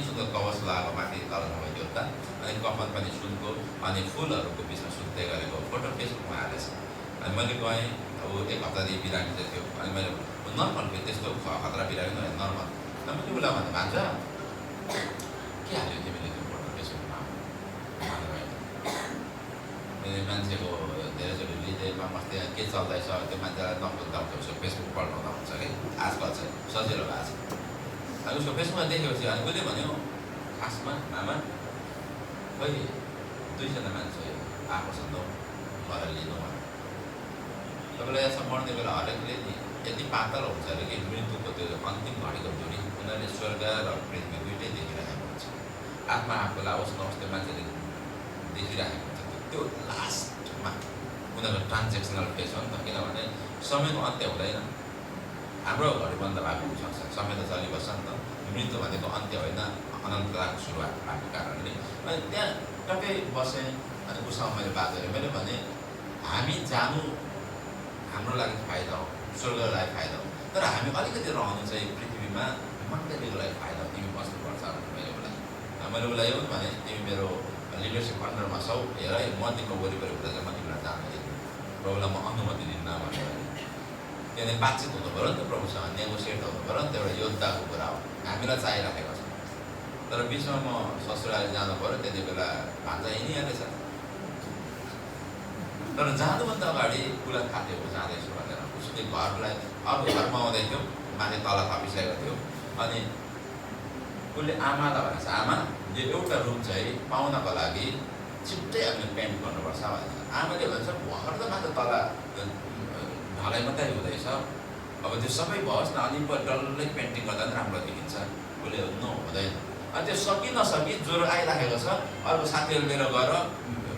सुनको कवच लगाएको माथि तलमा योद्धा, अनि कपाल पनि सुनको, अनि फुलहरूको बिचमा सुत्दै गरेको फोटो फेसबुकमा हालेछ। अनि मैले गएँ, अब 1 हप्तादेखि बिरामी चाहिँ थियो। अनि मैले नर्मल थियो, त्यस्तो खतरा बिरामी नभए नर्मल। अनि मैले उसलाई भने भान्जा के हाल्यो तिमीले त्यो फोटो फेसबुकमा? मान्छेको धेरैचोटि हृदयमा मस्ती के चल्दैछ त्यो मान्छेलाई नपुग्दा हुन्छ, उसको फेसबुक पढ्नु हुन्छ कि आजकल चाहिँ सजिलो भएको छ। अनि उसको फेसबुकमा देखेपछि अनि उसले भन्यो खासमा मामा खै 2 जना मान्छे आएको छ त मलाई लिनु भयो। तपाईँलाई यसो मर्ने बेला हरेकले नि यति पातल हुन्छ अरे कि मृत्युको त्यो अन्तिम घडीको दूरी उनीहरूले स्वर्ग र पृथ्वी दुइटै देखिरहेको हुन्छ। आत्मा आफूलाई आओस् नहोस् त्यो मान्छेले देखिरहेको हुन्छ। त्यो लास्टमा उनीहरूको ट्रान्जेक्सनल फेज हो नि त, किनभने समयको अन्त्य हुँदैन। हाम्रो घडी बन्द भएको हुनसक्छ, समय त चलिबस्छ नि त। मृत्यु भनेको अन्त्य होइन, अनन्तताको सुरुवात भएको कारणले। अनि त्यहाँ टक्कै बसेँ। अनि उसँग मैले बात गरेँ, मैले भने हामी जानु हाम्रो लागि फाइदा हो, स्वर्गको लागि फाइदा हो। तर हामी अलिकति रहनु चाहिँ पृथ्वीमा मण्डलीको लागि फाइदा हो। तिमी बस्नुपर्छ मैले उसलाई यो भने तिमी मेरो लिडरसिप अन्डरमा छौ, हेर है म तिम्रो वरिपरि हुँदा चाहिँ म तिमीलाई जानु दिन्छु, प्रभुलाई म अनुमति दिन्न भनेर त्यहाँदेखि बातचित हुनु पऱ्यो नि त, प्रभुसँग नेगोसिएट हुनु पऱ्यो नि त, एउटा योद्धाको कुरा हो, हामीलाई चाहिराखेको छ। तर बिचमा म ससुराली जानु पऱ्यो, त्यति बेला भान्जा हिँडिहालेछ। तर जानुभन्दा अगाडि उसलाई थाहा थियो जाँदैछु भनेर। उसले घरलाई अब घरमा आउँदै थियो, माथि तल थपिसकेको थियो। अनि उसले आमालाई भनेछ, आमा यो एउटा रुम चाहिँ पाउनको लागि छिट्टै हामीले पेन्ट गर्नुपर्छ भनेछ। आमाले भन्छ घर त मात्र तल ढलाइ मात्रै हुँदैछ, अब त्यो सबै भओस् न, अनि डल्लै पेन्टिङ गर्दा पनि राम्रो देखिन्छ। उसले हुँदैन। अनि त्यो सकि नसकि ज्वरो आइराखेको छ, अर्को साथीहरू लिएर गएर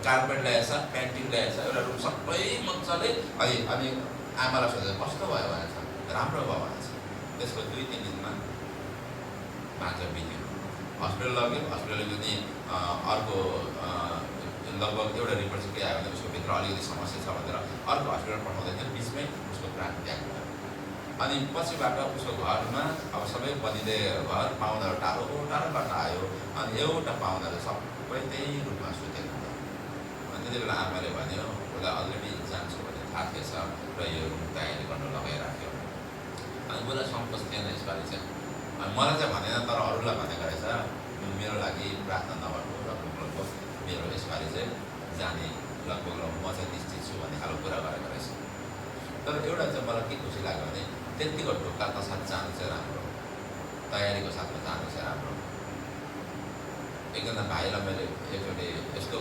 कार्पेट ल्याएछ, पेन्टिङ ल्याएछ, एउटा रुम सबै मजाले। अनि आमालाई सोधेर कस्तो भयो भनेछ, राम्रो भयो भनेछ। त्यसको 2-3 दिनमा भान्जा बित्यो। हस्पिटल लग्यो, हस्पिटल पनि अर्को लगभग एउटा रिपोर्ट चाहिँ के आयो भने उसको भित्र अलिकति समस्या छ भनेर अर्को हस्पिटल पठाउँदै थियो, बिचमै उसको प्राण त्याग भयो। अनि पछिबाट उसको घरमा अब सबै बनिँदै घर, पाहुनाहरू टाढोबाट आयो। अनि एउटा पाहुनाले सबै त्यही रूपमा सुतेको थियो। अनि त्यति बेला आमाले भन्यो उसलाई अलरेडी जान्छु भने थाहा थिएछ र यो रुम तयारी गर्नु लगाइराख्यो। अनि उसलाई सन्तोष थिएन यसपालि चाहिँ। अनि मलाई चाहिँ भनेन, तर अरूलाई भनेको रहेछ मेरो लागि प्रार्थना नगर्नु र मेरो यसपालि चाहिँ जाने लगभग म चाहिँ निश्चित छु भन्ने खालको कुरा गरेको रहेछ। तर एउटा चाहिँ मलाई के खुसी लाग्यो भने त्यतिको ढोकाको साथ जानु चाहिँ राम्रो, तयारीको साथमा जानु चाहिँ राम्रो। एकजना भाइलाई मैले एकचोटि यस्तो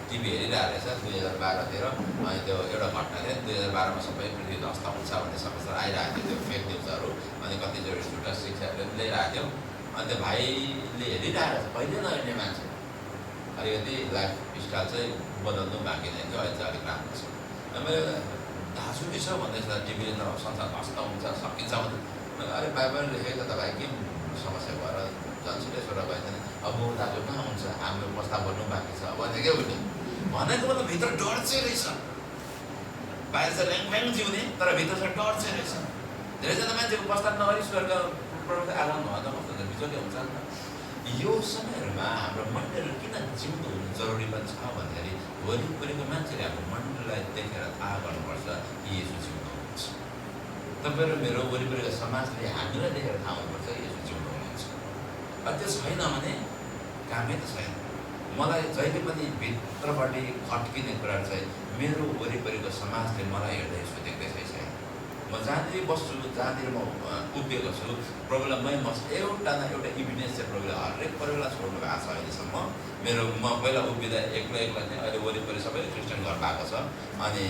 टिभी हेरिरहेको रहेछ 2012तिर। अनि त्यो एउटा घटना थियो, 2012मा सबै पृथ्वी ध्वस्त हुन्छ भन्ने समाचार आइरहेको थियो, त्यो फेक न्युजहरू। अनि कतिचोटि छुट्टा शिक्षाहरूले पनि ल्याइरहेको थियो। अनि त्यो भाइले हेरिरहेको रहेछ, कहिले नहेर्ने मान्छे, अलिकति लाइफ स्टाइल चाहिँ बदल्नु बाँकी नै थियो, अहिले चाहिँ अलिक राम्रो छ। मैले दाजु यसो भन्दैछ टिभीले त संसार ध्वस्त हुन्छ सकिन्छ भने, अरे बाइबल लेखेको त भाइ के समस्या भएर जनसिलै छोरा भयो भने अब दाजु कहाँ हुन्छ, हाम्रो प्रस्ताव गर्नु बाँकी छ भनेकै उसले भनेको। मतलब भित्र डर चाहिँ रहेछ, बाहिर चाहिँ ल्याङ जिउने, तर भित्र चाहिँ डर चाहिँ रहेछ। धेरैजना मान्छेको प्रस्ताव नगरी स्वर्ग प्रभुको आगमन भयो त कस्तो बिजोकै हुन्छ नि त। यो समयहरूमा हाम्रो मण्डली किन जिउँदो हुनु जरुरी पनि छ भन्दाखेरि वरिपरिको मान्छेले हाम्रो मण्डलीलाई देखेर थाहा गर्नुपर्छ कि यसो जिउँदो हुनुहुन्छ। तपाईँहरू मेरो वरिपरिको समाजले हामीलाई देखेर थाहा हुनुपर्छ यसो जिउँदो हुनुहुन्छ। त्यो छैन भने कामै त छैन। मलाई जहिले पनि भित्रपट्टि खट्किने कुरा चाहिँ मेरो वरिपरिको समाजले मलाई हेर्दा यसो देख्दैछ छैन। म जहाँनिर बस्छु, जहाँनिर म उभिएको छु, प्रभुलाई मै एउटा न एउटा इभिडेन्स चाहिँ प्रभुले हरेक परिवारलाई छोड्नु भएको छ अहिलेसम्म। म पहिला उभिँदा एक्लै नै, अहिले वरिपरि सबैले क्रिस्चियन घर भएको छ। अनि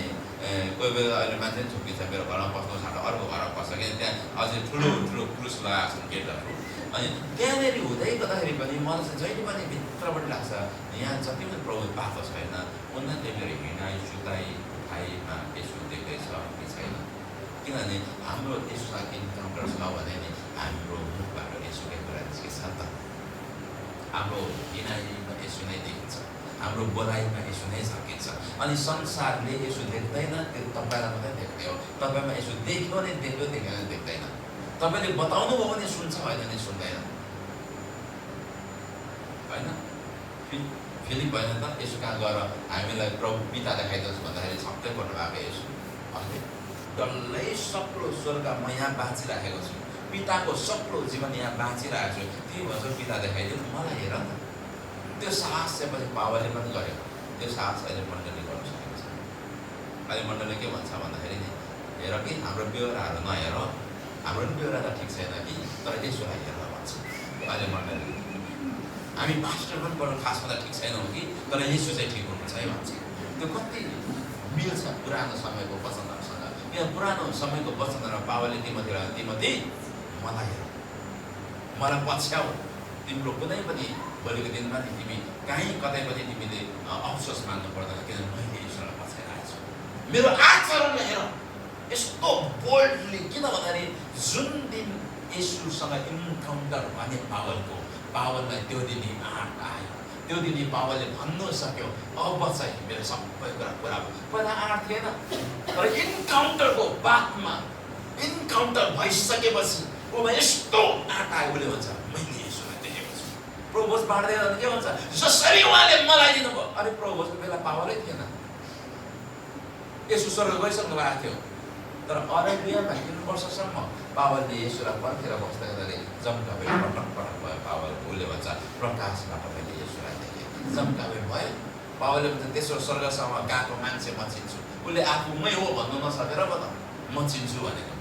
कोही बेला अहिले मान्छे पनि छुट्टिन्छ, मेरो घरमा बस्नु छ अर्को घरमा बस्छ कि त्यहाँ अझै ठुलो क्रुस लगाएको छ गेटहरू। अनि त्यहाँनिर हुँदै गर्दाखेरि पनि मलाई चाहिँ जहिले पनि भित्रबाट लाग्छ यहाँ जति पनि प्रभु पाएको छैन उनीहरूले मेरो हिँडाइ सुताइ उठाइमा यसो देख्दैछ कि छैन। किनभने हाम्रो यसोसँग इन्काउन्टर छ भने नि हाम्रो मुखबाट यसोकै कुरा निस्किन्छ नि त। हाम्रो हिँडाइमा यसो नै देखिन्छ, हाम्रो बोलाइमा यसो नै झर्किन्छ। अनि संसारले यसो देख्दैन, त्यो तपाईँलाई मात्रै देख्ने हो। तपाईँमा यसो देख्यो भने देख्यो, देख्यो भने देख्दैन। तपाईँले बताउनु भयो भने सुन्छ, होइन भने सुन्दैन, होइन। फिलिप भएन त यसो कहाँ गएर हामीलाई प्रभु पिता देखाइदिनुहोस् भन्दाखेरि छक्कै पर्नु भएको यसो अहिले डल्लै सक्लो स्वर्गमा यहाँ बाँचिराखेको छु, पिताको सक्लो जीवन यहाँ बाँचिरहेको छु, त्यही भन्छ पिता देखाइदियो मलाई हेर न। त्यो साहस चाहिँ पछि पावरले पनि गरेको, त्यो साहस अहिले मण्डली गर्न सकेको छ। अहिले मण्डली के भन्छ भन्दाखेरि नि हेर कि हाम्रो व्यवहारहरू नहेर, हाम्रो पनि व्यवहार त ठिक छैन कि, तर यसोलाई हेर भन्छ अहिले मण्डली। हामी पास्टर पनि बडो खासमा त ठिक छैनौँ कि, तर यसो चाहिँ ठिक हुनुहुन्छ है भन्छ। त्यो कति मिल्छ पुरानो समयको वचनहरूसँग। यहाँ पुरानो समयको वचनहरूमा पावरले तिमोथी मलाई हेर, मलाई पछ्याउ, तिम्रो कुनै पनि भोलिको दिनमा नि तिमी कहीँ कतै पनि तिमीले अफसोस मान्नु पर्दैन, किनभने मैले यसोलाई पछ्याइरहेको छु। मेरो आचरणले हेर यस्तो बोल्डली, किन भन्दाखेरि जुन दिन यसोसँग इन्काउन्टर भने पावललाई त्यो दिन आँट आयो, त्यो दिन पावलले भन्नु सक्यो अब चाहिँ मेरो सबै कुरा पुरा भयो। पहिला आँट थिएन, तर इन्काउन्टरको बादमा इन्काउन्टर भइसकेपछि उसमा यस्तो आँट आयो, उसले भन्छ मैले यसोलाई देखेको छु। प्रोभोज बाँड्दै जाँदा के भन्छ, जसरी उहाँले मलाई दिनुभयो। अरे प्रोभोजको बेला पावरै थिएन, यसो स्वर्ग गइसक्नु भएको थियो। तर अरेबियामा 3 वर्षसम्म पावलले यसोलाई पर्खेर बस्दै गर्दाखेरि जम्काभेट पटक पटक भयो पावल। उसले भन्छ प्रकाशबाट मैले यसोलाई देखेँ। जम्काभेट भयो। पावलले भन्छ तेस्रो स्वर्गसम्म गएको मान्छे म चिन्छु। उसले आफूमै हो भन्नु नसकेर पो त म चिन्छु भनेको।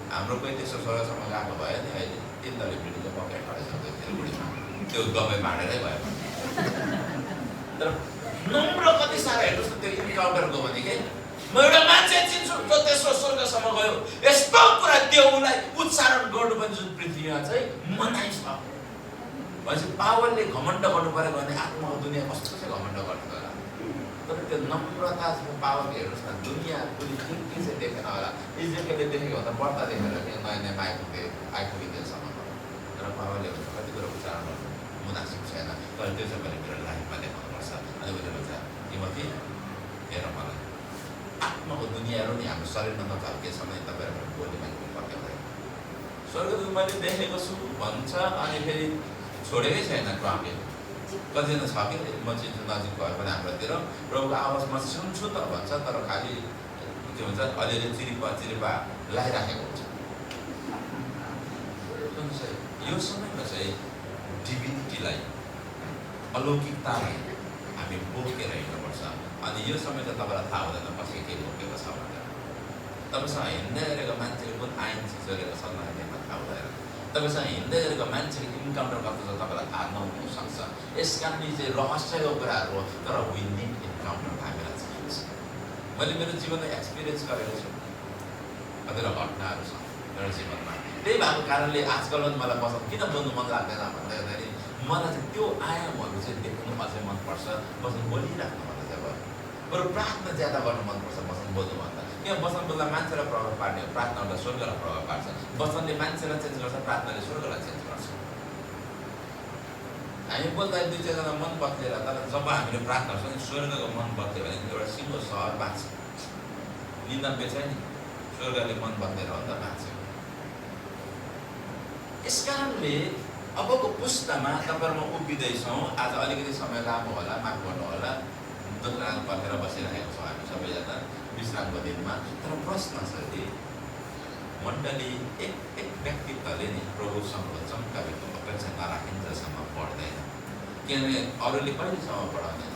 हाम्रो कोही तेस्रो स्वर्गसम्म गएको भयो नि, अहिले 3 तले पिँढीले पक्कै खडाइसक्दै थियो बुढीमा, त्यो गमै भाँडेरै भयो। तर नम्र कति साह्रो हेर्नुहोस् न त्यो इन्काउन्टरको भने के, म एउटा मान्छे चिन्छु जो तेस्रो स्वर्गसम्म गयो। यस्तो कुरा देउलाई उच्चारण गर्नु पनि जुन पृथ्वीमा चाहिँ मनाइ छ। भनेपछि पावलले घमण्ड गर्नु पर्यो भने आत्माको दुनियाँ कस्तो चाहिँ घमण्ड गर्छ होला। तर त्यो नम्रता चाहिँ पावलले हेर्नुहोस् न, दुनियाँ कुनै के चाहिँ देखेन होला। इजरायलले देखेको भन्दा बढ्ता देखेर नयाँ नयाँ आइपुगिदिएसम्म। तर पावलले भन्छ कति कुरा उच्चारण गर्नु मुनासिब छैन, तर त्यो चाहिँ मैले मेरो लाइफमा देखाउनुपर्छ। अनि उसले भन्छ तिमोथी हेर मलाई आत्माको दुनियाँहरू नि हाम्रो शरीरमा नझल्केसम्म तपाईँहरू बोली मान्छे पक्याउँदैन। स्वर्गदूत मैले देखेको छु भन्छ, अनि फेरि छोडेकै छैन ट्रम्पले। कतिजना छ कि म चिन्छु नजिक भयो भने हाम्रोतिर प्रभुको आवाज म सुन्छु त भन्छ, तर खालि के भन्छ अलिअलि चिरिपा लगाइराखेको हुन्छ। यो समयमा चाहिँ डिभिनिटीलाई अलौकिकतालाई हामी बोकेर हिँड्नुपर्छ। अनि यो समय चाहिँ तपाईँलाई थाहा हुँदैन कसले के बोकेको छ भनेर। तपाईँसँग हिँड्दै गरेको मान्छेले कुन आइन चिजहरू छन् भन्ने थाहा हुँदैन। तपाईँसँग हिँड्दै गरेको मान्छेले इन्काउन्टर गर्छ तपाईँलाई थाहा नहुनु सक्छ। यस कारण चाहिँ रहस्यको कुराहरू हो, तर विनिङ इन्काउन्टर हामीलाई चाहिन्छ। मैले मेरो जीवनमा एक्सपिरियन्स गरेको छु, कतिवटा घटनाहरू छ मेरो जीवनमा। त्यही भएको कारणले आजकल मलाई बस्न किन बोल्नु मन लाग्दैन भन्दाखेरि मलाई चाहिँ त्यो आयामहरू चाहिँ देख्नु अझै मनपर्छ। बस्न बोलिराख्नु भन्दा चाहिँ भयो, बरु प्रार्थना ज्यादा गर्नु मनपर्छ बस्न बोल्नु भन्दा। किन बस्न बोल्दा मान्छेलाई प्रभाव पार्ने हो, प्रार्थनाबाट स्वर्गलाई प्रभाव पार्छ। वचनले मान्छेलाई चेन्ज गर्छ, प्रार्थनाले स्वर्गलाई चेन्ज गर्छ। हामी बोल्दा 2-4जना मन बदलेर, तर जब हामीले प्रार्थना गर्छौँ नि स्वर्गको मन बदल्यो भने एउटा सिङ्गो सहर बाँच्छ। 99 छ नि स्वर्गले मन बदलेर हो नि त बाँच्छ। यस कारणले अबको पुस्तामा तपाईँहरूमा उभिँदैछौँ। आज अलिकति समय लामो होला, माफ गर्नु होला, दोकान पर्खेर बसिरहेको छौँ हामी सबैजना विश्रामको दिनमा। तर प्रश्न छ कि मण्डली एक व्यक्तित्वले नि प्रभुसँग चम्काएको अपेक्षा नराखिन्जेलसम्म पढ्दैन। किनभने अरूले कहिलेसम्म पढाउने,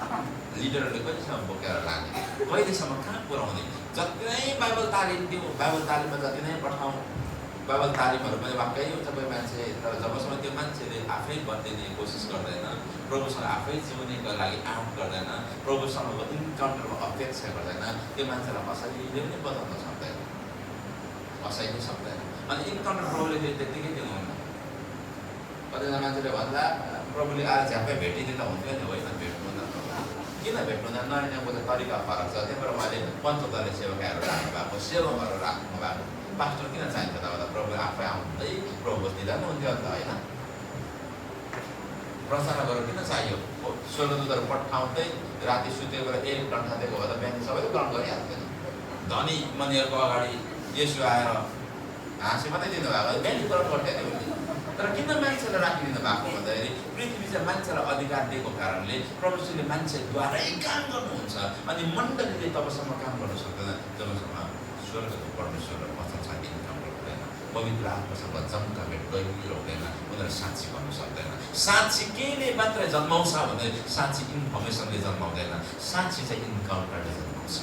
लिडरहरूले कहिलेसम्म बोकेर लाने, कहिलेसम्म कहाँ पुऱ्याउने। जति नै बाइबल तालिम दिउँ, बाइबल तालिममा जति नै पठाउँ, बाइबल तालिमहरू पनि वाक्कै हुन्छ कोही मान्छे, तर जबसम्म त्यो मान्छेले आफै बदलिने कोसिस गर्दैन, प्रभुसँग आफै जिउनेको लागि आँट गर्दैन, प्रभुसँगको इन्काउन्टरमा अपेक्षा गर्दैन, त्यो मान्छेलाई कसैले पनि बदल्न सक्दैन, कसैले सक्दैन। अनि इन्काउन्टर प्रभुले फेरि त्यत्तिकै दिनुहुन्न। कतिजना मान्छेले भन्दा प्रभुले आएर झ्याप्पै भेटिदिँदा हुन्थ्यो नि, होइन भेट्नु न किन भेट्नु न, नयाँ नयाँ बोल्ने तरिका फरक छ। त्यही भएर उहाँले 75 सेवकाहरू राख्नु भएको, सेवकहरू राख्नु भएको। पास्टर किन चाहिन्छ त, प्रभु आफै आउँदै प्रभु दिँदा पनि हुन्थ्यो नि त, होइन। प्रचार गरेर किन चाहियो, स्वर्गदूतहरू पठाउँदै राति सुतेको बेला 1 घन्टा दिएको भए त बिहान सबैले ग्रहण गरिहाल्थ्यो नि। धनी मनीहरूको अगाडि यसो आएर हाँसी मात्रै दिनुभएको, बिहान ग्रहण गर्थ्यो नि उसले। तर किन मान्छेलाई राखिदिनु भएको भन्दाखेरि पृथ्वी चाहिँ मान्छेलाई अधिकार दिएको कारणले प्रभुले मान्छेद्वारै काम गर्नुहुन्छ। अनि मण्डलीले तबसम्म काम गर्न सक्दैन जबसम्म स्वर्गको परमेश्वर र वचन साथी काम गर्दैन, पवित्र आत्मासँग जम्काभेट गहिरो हुँदैन, उनीहरू साँच्ची भन्नु सक्दैन। साँच्ची केले मात्रै जन्माउँछ भने साँच्ची इन्फर्मेसनले जन्माउँदैन, साँच्ची चाहिँ इन्काउन्टरले जन्माउँछ।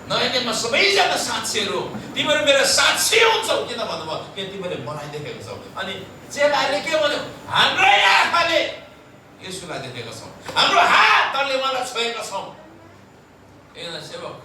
नयाँ सबैजना साक्षीहरू, तिमीहरू मेरो साक्षी हुन्छौ। किन भन्नुभयो, किन तिमीले मलाई देखेको छौ। अनि चेलाहरूले के भन्यो, हाम्रो आँखाले येशूलाई देखेको छौँ, हाम्रो हातहरूले उहाँलाई छोएका छौँ। एकजना सेवक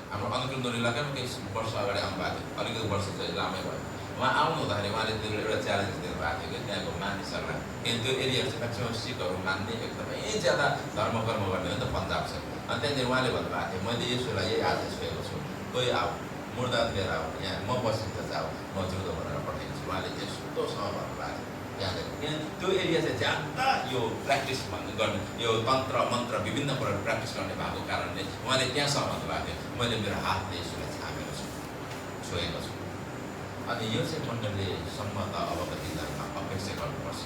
हाम्रो अनुकूल नोरी इलाकामा केही वर्ष अगाडि आउनुभएको थियो, अलिकति वर्ष चाहिँ लामै भयो। उहाँ आउनु हुँदाखेरि उहाँले त्यो एउटा च्यालेन्ज दिनुभएको थियो कि त्यहाँको मानिसहरूलाई, किन त्यो एरिया चाहिँ म्याक्सिमम् सिखहरू मान्ने एकदमै ज्यादा धर्मकर्म गर्ने हो नि त पन्जाब छ। अनि त्यहाँनिर उहाँले भन्नुभएको थियो, मैले येशूलाई यही हातले छोएको छु, कोही आऊ मुर्दा लिएर आऊ, यहाँ म बसिन्छ जाऊ, म जिउँदो भनेर पठाइदिन्छु। उहाँले यस्तो सँग भन्नुभएको थियो, त्यहाँनिर त्यो एरिया चाहिँ ज्यादा यो प्र्याक्टिस गर्ने यो तन्त्र मन्त्र विभिन्न कुराहरू प्र्याक्टिस गर्ने भएको कारणले उहाँले त्यहाँसम्म भन्नुभएको थियो मैले मेरो हातले यसोलाई छामेको छु छोएको छु। अनि यो चाहिँ मण्डलले सम्मत अवगति दिनमा अपेक्षा गर्नुपर्छ।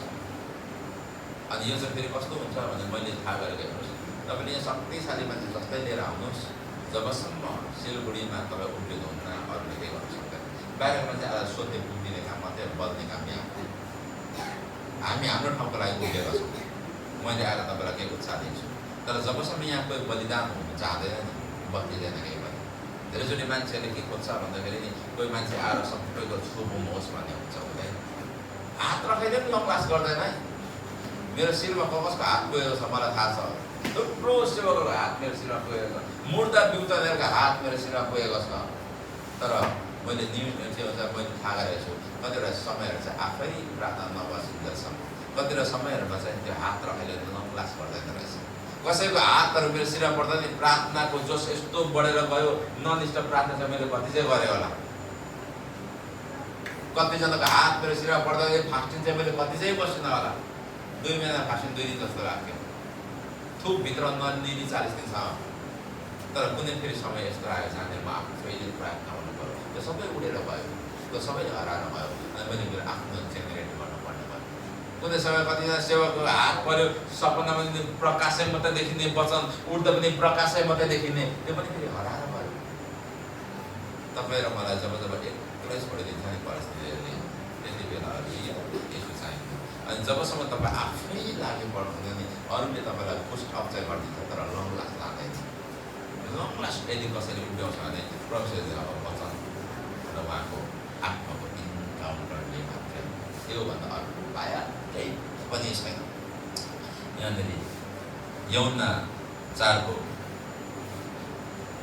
अनि यो चाहिँ फेरि कस्तो हुन्छ भने मैले थाहा गरेको हेर्नुहोस्, तपाईँले यहाँ शक्तिशाली मान्छे जस्तै लिएर आउनुहोस्, जबसम्म सिलगढीमा तपाईँ उभिएको हुन्न अरूले केही गर्नु सक्दैन। बाहिरको मान्छे आएर सोध्ने पुग्ने काम मात्रै बल्ने काम यहाँ हामी हाम्रो ठाउँको लागि उभिएका छौँ। मैले आएर तपाईँलाई केही उत्साह दिन्छु, तर जबसम्म यहाँ कोही बलिदान हुनु चाहँदैन नि बत्तिँदैन केही पनि। धेरैचोटि मान्छेले के खोज्छ भन्दाखेरि नि कोही मान्छे आएर सबैको छुबुनुहोस् भन्ने हुन्छ, हुँदैन। हात राखेर पनि क्लास गर्दैन है। मेरो शिरमा कसको हात गएको छ मलाई थाहा छ, थुप्रो सेवकहरूको हात मेरो शिरमा गएको छ, मुर्दा बिउतनेरको हात मेरो शिरमा गएको छ। तर मैले मैले थाहा गरेको छु कतिवटा समयहरू चाहिँ आफै प्रार्थना नबसिन्जेलसम्म कतिवटा समयहरूमा चाहिँ त्यो हात राखेर क्लास गर्दैन रहेछ। कसैको हातहरू मेरो शिरमा पर्दा नि प्रार्थनाको जोस यस्तो बढेर गयो, ननिष्ठ प्रार्थना चाहिँ मैले कति चाहिँ गरेँ होला। कतिजनाको हात मेरो शिरमा पर्दा फास्टिङ चाहिँ मैले कति चाहिँ बसिनँ होला। 2 महिना फास्टिङ 2 दिन जस्तो लाग्थ्यो, थुकभित्र नलिने 40 दिनसम्म। तर कुनै फेरि समय यस्तो आयो जहाँनिर म आफैले प्रार्थना गर्नु पऱ्यो, त्यो सबै उडेर गयो, त्यो सबै हराएर गयो। अनि मैले मेरो आफ्नो जेनेरेट गर्नुपर्ने भयो। कुनै समय कतिजना सेवकको हात पऱ्यो, सपनामा प्रकाशै मात्रै देखिने, वचन उठ्दा पनि प्रकाशै मात्रै देखिने, त्यो पनि फेरि हराएर गयो। तपाईँ र मलाई जब जब एक्लै छोडिदिन्छ नि परिस्थितिहरूले, त्यति बेला यसो चाहिन्छ। अनि जबसम्म तपाईँ आफै लागि पर्दैन नि अरूले तपाईँलाई पुस्ट अप चाहिँ गरिदिन्छ, तर लङ लास्ट लाँदैन। लङ लास्ट यदि कसैले उभ्याउँछ भने प्रभुले अब वचन र उहाँको आत्माको इन्काउन्टरले मात्रै, त्योभन्दा अर्को उपाय केही पनि छैन। यहाँनिर यौना 4 को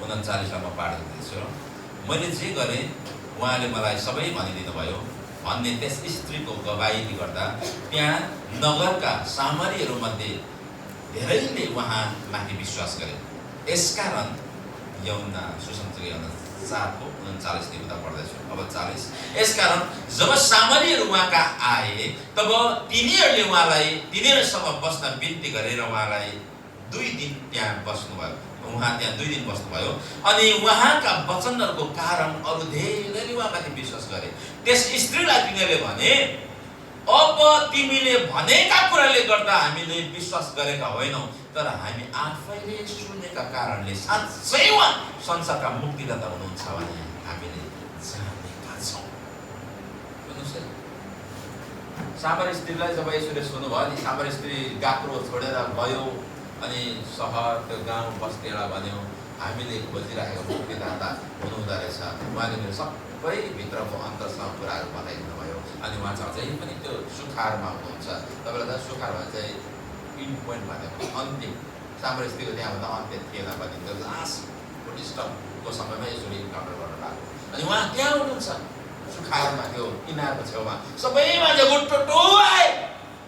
39 पाठ दिँदैछु। मैले जे गरेँ उहाँले मलाई सबै भनिदिनु भयो भन्ने त्यस स्त्रीको गवाही गर्दा त्यहाँ नगरका सामरीहरूमध्ये धेरैले उहाँमाथि विश्वास गरे। यसकारण यौना सुसमाचार यौना 4 को 39 उता पढ्दैछु। अब 40। यसकारण जब सामरीहरू उहाँका आए तब तिनीहरूले उहाँलाई तिनीहरूसँग बस्न बिन्ती गरेर उहाँलाई 2 दिन त्यहाँ बस्नुभयो। उहाँ त्यहाँ 2 दिन बस्नुभयो। अनि उहाँका वचनहरूको कारण अरू धेरैले उहाँमाथि विश्वास गरे। त्यस स्त्रीलाई तिनीहरूले भने, अब तिमीले भनेका कुराले गर्दा हामीले विश्वास गरेका होइनौँ, तर हामी आफैले सुनेका कारणले साँच्चै उहाँ संसारका मुक्तिदाता हुनुहुन्छ भने हामीले जानेका छौँ। बुझ्नुहोस् है, सामरी स्त्रीलाई जब यसोले सुन्नुभयो नि, सामरी स्त्री गाक्रो छोडेर गयो अनि सहर त्यो गाउँ बस्तीलाई भन्यो हामीले खोजिराखेको मुक्तिदाता हुनुहुँदो रहेछ। उहाँले मेरो सबै भित्रको अन्तरसँग कुराहरू बताइदिनु भयो। अनि उहाँ चाहिँ अझै पनि त्यो सुखारमा हुनुहुन्छ। तपाईँलाई त सुखार भने चाहिँ पिन पोइन्ट भनेको अन्तिम, सामरी स्त्रीको त्यहाँभन्दा अन्त्य थिएन भने त्यो लास्ट स्टपको समयमा यसरी इन्काउन्टर गर्न लाग्यो। अनि उहाँ त्यहाँ हुनुहुन्छ सुखारमा, त्यो किनारको छेउमा सबै मान्छे गुट्टो आए।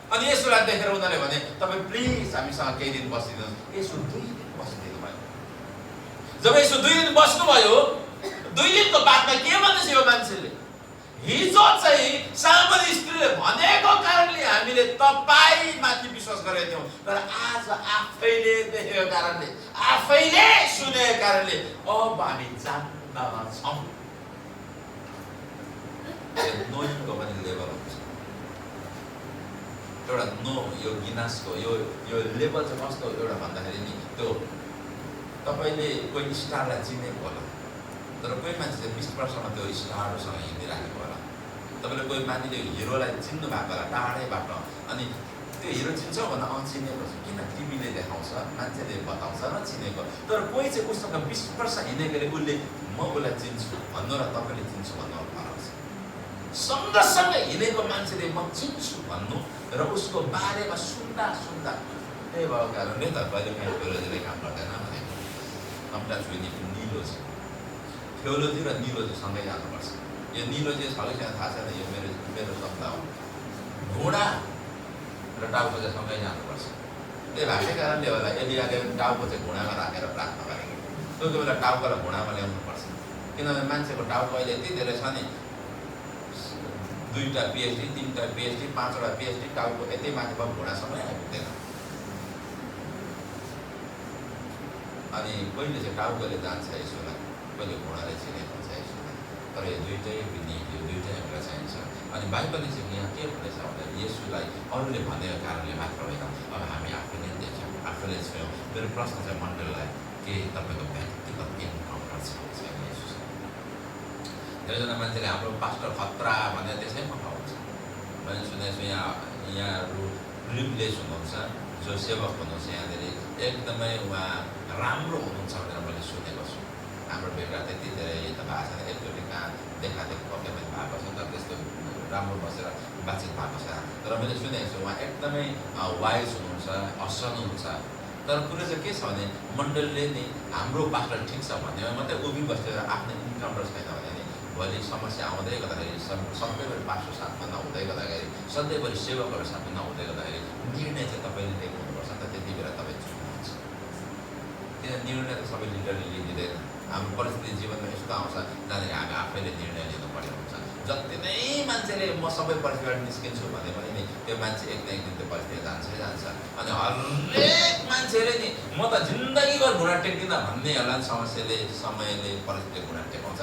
अनि यसोलाई देखेर उनीहरूले भने तपाईँ प्लिज हामीसँग केही दिन बसिदिनुहोस्। यसो 2 दिन बसिदिनु भयो। जब यसो 2 दिन बस्नुभयो, 2 दिनको बादमा के भन्दैछ यो मान्छेले, हिजो चाहिँ सामरी स्त्रीले भनेको कारणले हामीले तपाईँमाथि विश्वास गरेका थियौँ, तर आज आफैले देखेको कारणले आफैले सुनेको कारणले अब हामी जान्नमा छौँ। नोइङको पनि लेभल हुन्छ एउटा। यो गिनासको यो लेभल चाहिँ कस्तो एउटा भन्दाखेरि नि, त्यो तपाईँले कोही स्टारलाई चिनेको होला, तर कोही मान्छे चाहिँ 20% त्यो स्टारहरूसँग हिँडिराखेको होला। तपाईँले कोही मान्छेले हिरोलाई चिन्नु भएको होला टाढैबाट, अनि त्यो हिरो चिन्छ भन्दा चिनेको छ, किन टिभीले देखाउँछ, मान्छेले बताउँछ र चिनेको। तर कोही चाहिँ उसँग 20% हिँडेकोले उसले म उसलाई चिन्छु भन्नु र तपाईँले चिन्छु भन्नु फरक छ। सँगसँगै हिँडेको मान्छेले म चिन्छु भन्नु र उसको बारेमा सुन्दा त्यही भएको कारणले त कहिले काहीँ थियोलोजीले काम गर्दैन भनेको। एउटा छुइने निलोजी, थियोलोजी र निलोजी सँगै जानुपर्छ। यो निलोजी छ कि छैन थाहा छैन, यो मेरो शब्द हो। घोडा र टाउको चाहिँ सँगै जानुपर्छ। त्यही भएकै कारणले होला एलियाले टाउको चाहिँ घोडामा राखेर प्रार्थना गरेको। त्यो बेला टाउकोलाई घोडामा ल्याउनुपर्छ, किनभने मान्छेको टाउको अहिले यति धेरै छ नि, 2टा PhD 3टा PhD 5वटा PhD टाउको यतै माथि भयो घुँडासम्मै आइपुग्दैन। अनि कहिले चाहिँ टाउकोले जान्छ यसोलाई, कहिले घुँडाले छिराइदिन्छ यसोलाई। तर यो दुइटै विनीत, यो दुइटै हामीलाई चाहिन्छ। अनि बाइबलले चाहिँ यहाँ के भन्दैछ भन्दाखेरि यसोलाई अरूले भनेको कारणले मात्र होइन, अब हामी आफैले देख्यौँ, आफैले छौँ। मेरो प्रश्न चाहिँ मण्डललाई, के तपाईँको व्यक्तिगत इन्काउन्टर छ छैन यसोसँग? धेरैजना मान्छेले हाम्रो पास्टर खतरा भनेर त्यसै पठाउँछ। मैले सुनेको छु यहाँहरू प्रिभिलेज हुनुहुन्छ, जो सेवक हुनुहुन्छ, यहाँनिर एकदमै उहाँ राम्रो हुनुहुन्छ भनेर मैले सुनेको छु। हाम्रो बेटा त्यति धेरै त भएको छैन, एकचोटि कहाँ देखादेखि पक्कै पनि भएको छ, तर त्यस्तो राम्रो बसेर बातचित भएको छ। तर मैले सुनेको छु उहाँ एकदमै वाइज हुनुहुन्छ, असल हुनुहुन्छ। तर कुरो चाहिँ के छ भने मण्डलले नि हाम्रो पास्टर ठिक छ भन्ने मात्रै उभिबसेर आफ्नो इन्काउन्टर छैन भने नि भोलि समस्या आउँदै गर्दाखेरि सधैँभरि पास्टर साथमा नहुँदै गर्दाखेरि, सधैँभरि सेवकहरू साथमा नहुँदै गर्दाखेरि निर्णय चाहिँ तपाईँले लिएको हुनुपर्छ नि त। त्यति बेला तपाईँ चुक्नुहुन्छ। किन निर्णय त सबै लिडरले लिँदैन। हाम्रो परिस्थिति जीवनमा यस्तो आउँछ जहाँनिर हामी आफैले निर्णय लिनुपर्ने हुन्छ। जति नै मान्छेले म सबै परिस्थितिबाट निस्किन्छु भने पनि नि त्यो मान्छे एक न एक दिन त्यो परिस्थिति जान्छै जान्छ। अनि हरेक मान्छेले नि म त जिन्दगीभर घुँडा टेक्दिनँ भन्ने होला समस्याले, समयले, परिस्थितिले घुँडा टेकाउँछ।